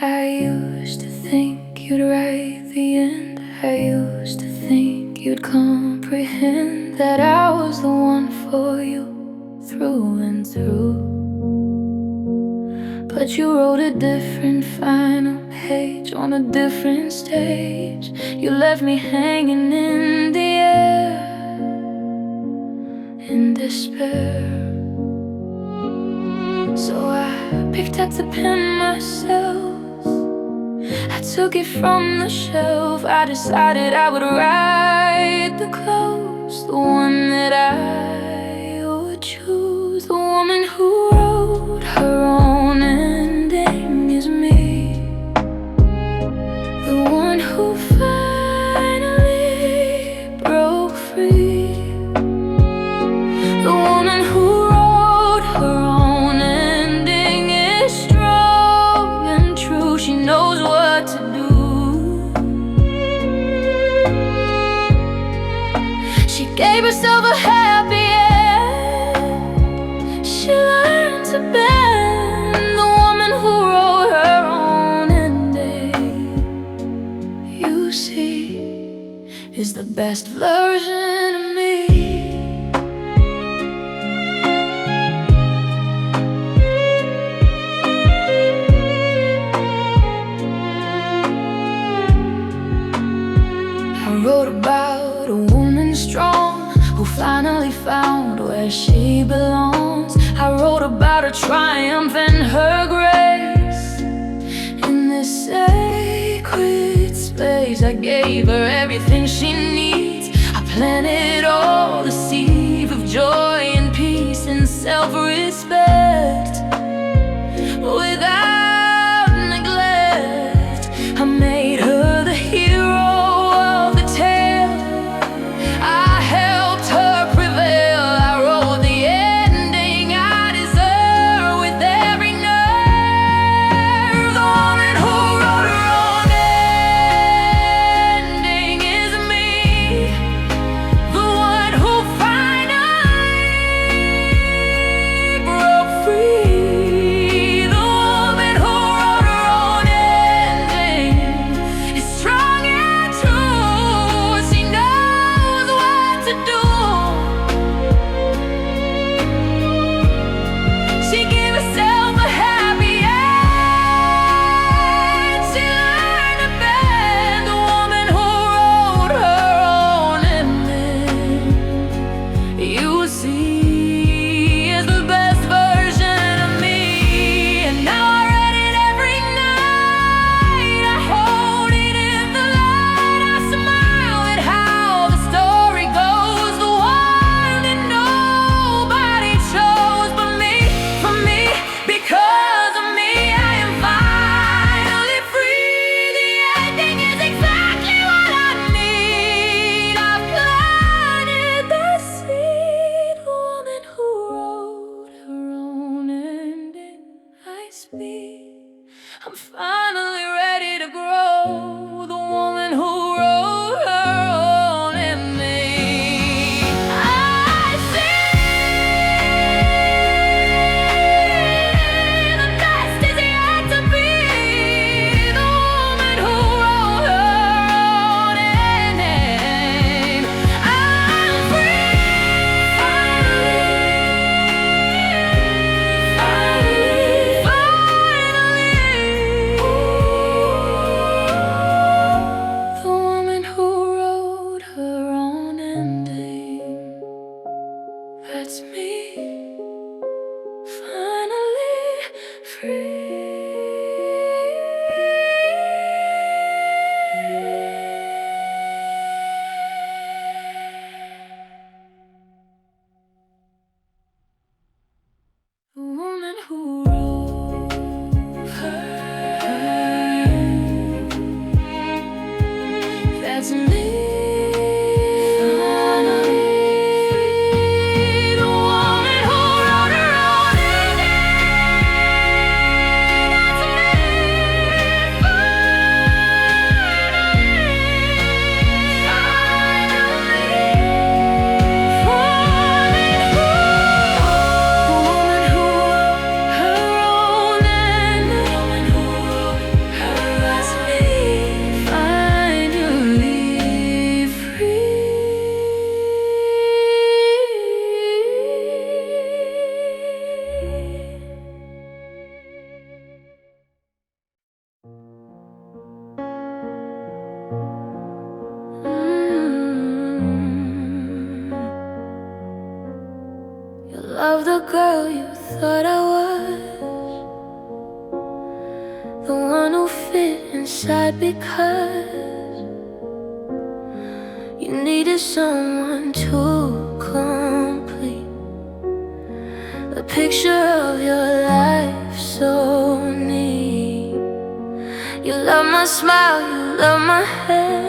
Speaker 1: I used to think you'd write the end. I used to think you'd comprehend that I was the one for you through and through. But you wrote a different final page on a different stage. You left me hanging in the air in despair. So I picked up the pen myself. I took it from the shelf. I decided I would write the close, the one that I would choose. The woman who wrote her own ending is me. The one who finally broke free. The woman who wrote her own ending is strong and true. She knows what to do. She gave herself a happy end. She learned to bend. The woman who wrote her own ending, you see, is the best version of me. about her triumph and her grace. In this sacred space, I gave her everything she needs. I planted all the seeds of joy and peace and self-respect. Without neglect, I made her the hero of the tale. I helped her prevail. I wrote the ending I deserve with every nerve. The woman who wrote her own ending is me, the one who finally broke free. The woman who wrote her own ending is strong and true. She knows what to do. She gave herself a happy end. She learned to bend. The woman who wrote her own ending, you will see, is the best version of me. And now I read it every night. I hold it in the light. I smile at how the story goes. The one that nobody chose but me. For me, because of me, I am finally free. The ending is exactly what I need. I've planted the seed. The woman who wrote her own ending, I speak. I'm finally ready to grow. The woman who wrote her own ending, I see. The best is yet to be. The woman who wrote her own ending. I'm free. The woman who wrote her own ending, that's me, finally free. The woman who wrote her ending, that's me, finally. The woman who wrote her own ending, that's me, you love the girl you thought I was, the one who fit inside because you needed someone to complete the picture of your life so neat. You love my smile, you love my hair,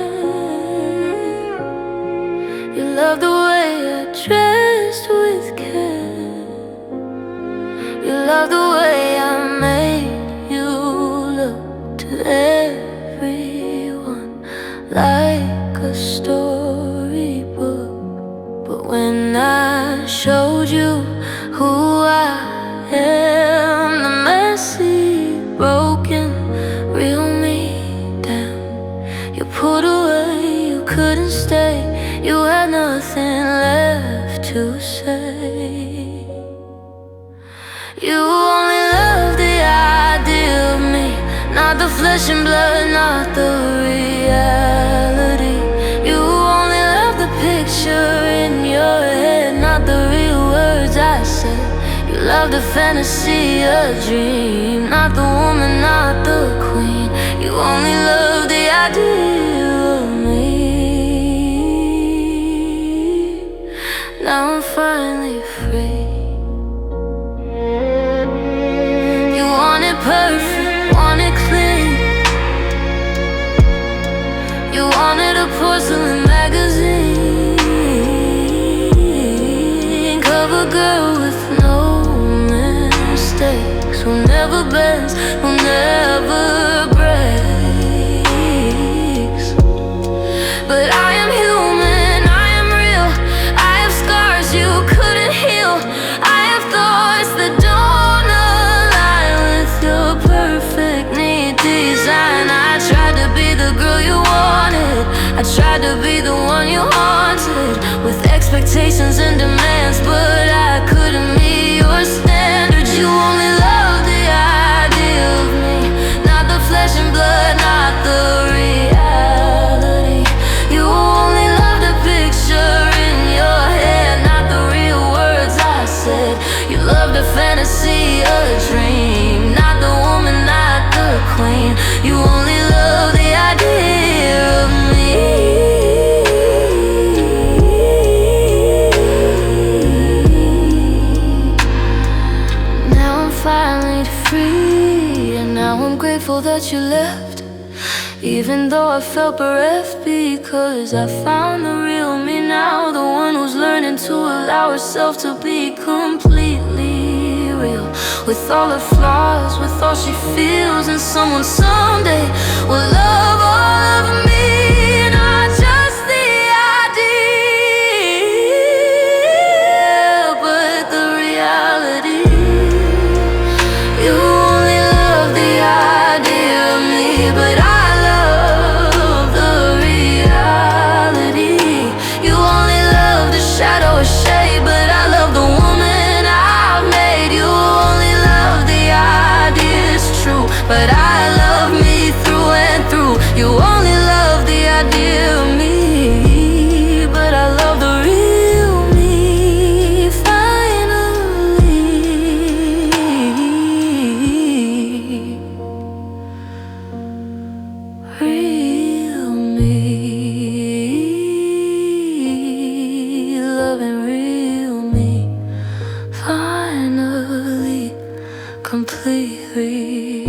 Speaker 1: you love the way I dressed with care, you love the way I made you look to everyone like a storybook. But when I showed you who I am, the messy, broken, real me down, you pulled away, you couldn't stay, you had nothing left to say. You only loved the idea of me, not the flesh and blood, not the reality. You only loved the picture in your head, not the real words I said. You loved love the fantasy, a dream. Not the woman, not the queen. You only love the idea of me. Now I'm finally free. You want it perfect, want it clean. You wanted a porcelain magazine, cover girl with no mistakes, who never bends, who never breaks. But I am human, I am real. I have scars you couldn't heal. I have thoughts that don't align with your perfect neat design. I tried to be the girl you wanted, I tried to be the one you haunted, with expectations and demands, but I couldn't meet your standards. You only love the idea of me, not the flesh and blood, not the reality. You only love the picture in your head, not the real words I said. You love the fantasy, a dream. Not the woman, not the queen. You only love the idea of me. Now I'm finally free, and now I'm grateful that you left. Even though I felt bereft, because I found the real me now, the one who's learning to allow herself to be completely real, with all her flaws, with all she feels, and someone someday will love all of me, not just the idea, but the reality. You only love the idea of me, but I love the reality. You only love the shadow or shade, but I love the woman I've made. You only love the idea, it's true, but I love me through and through. You only love the idea of me, but I love the real me, finally. Real me, loving real me, finally, completely.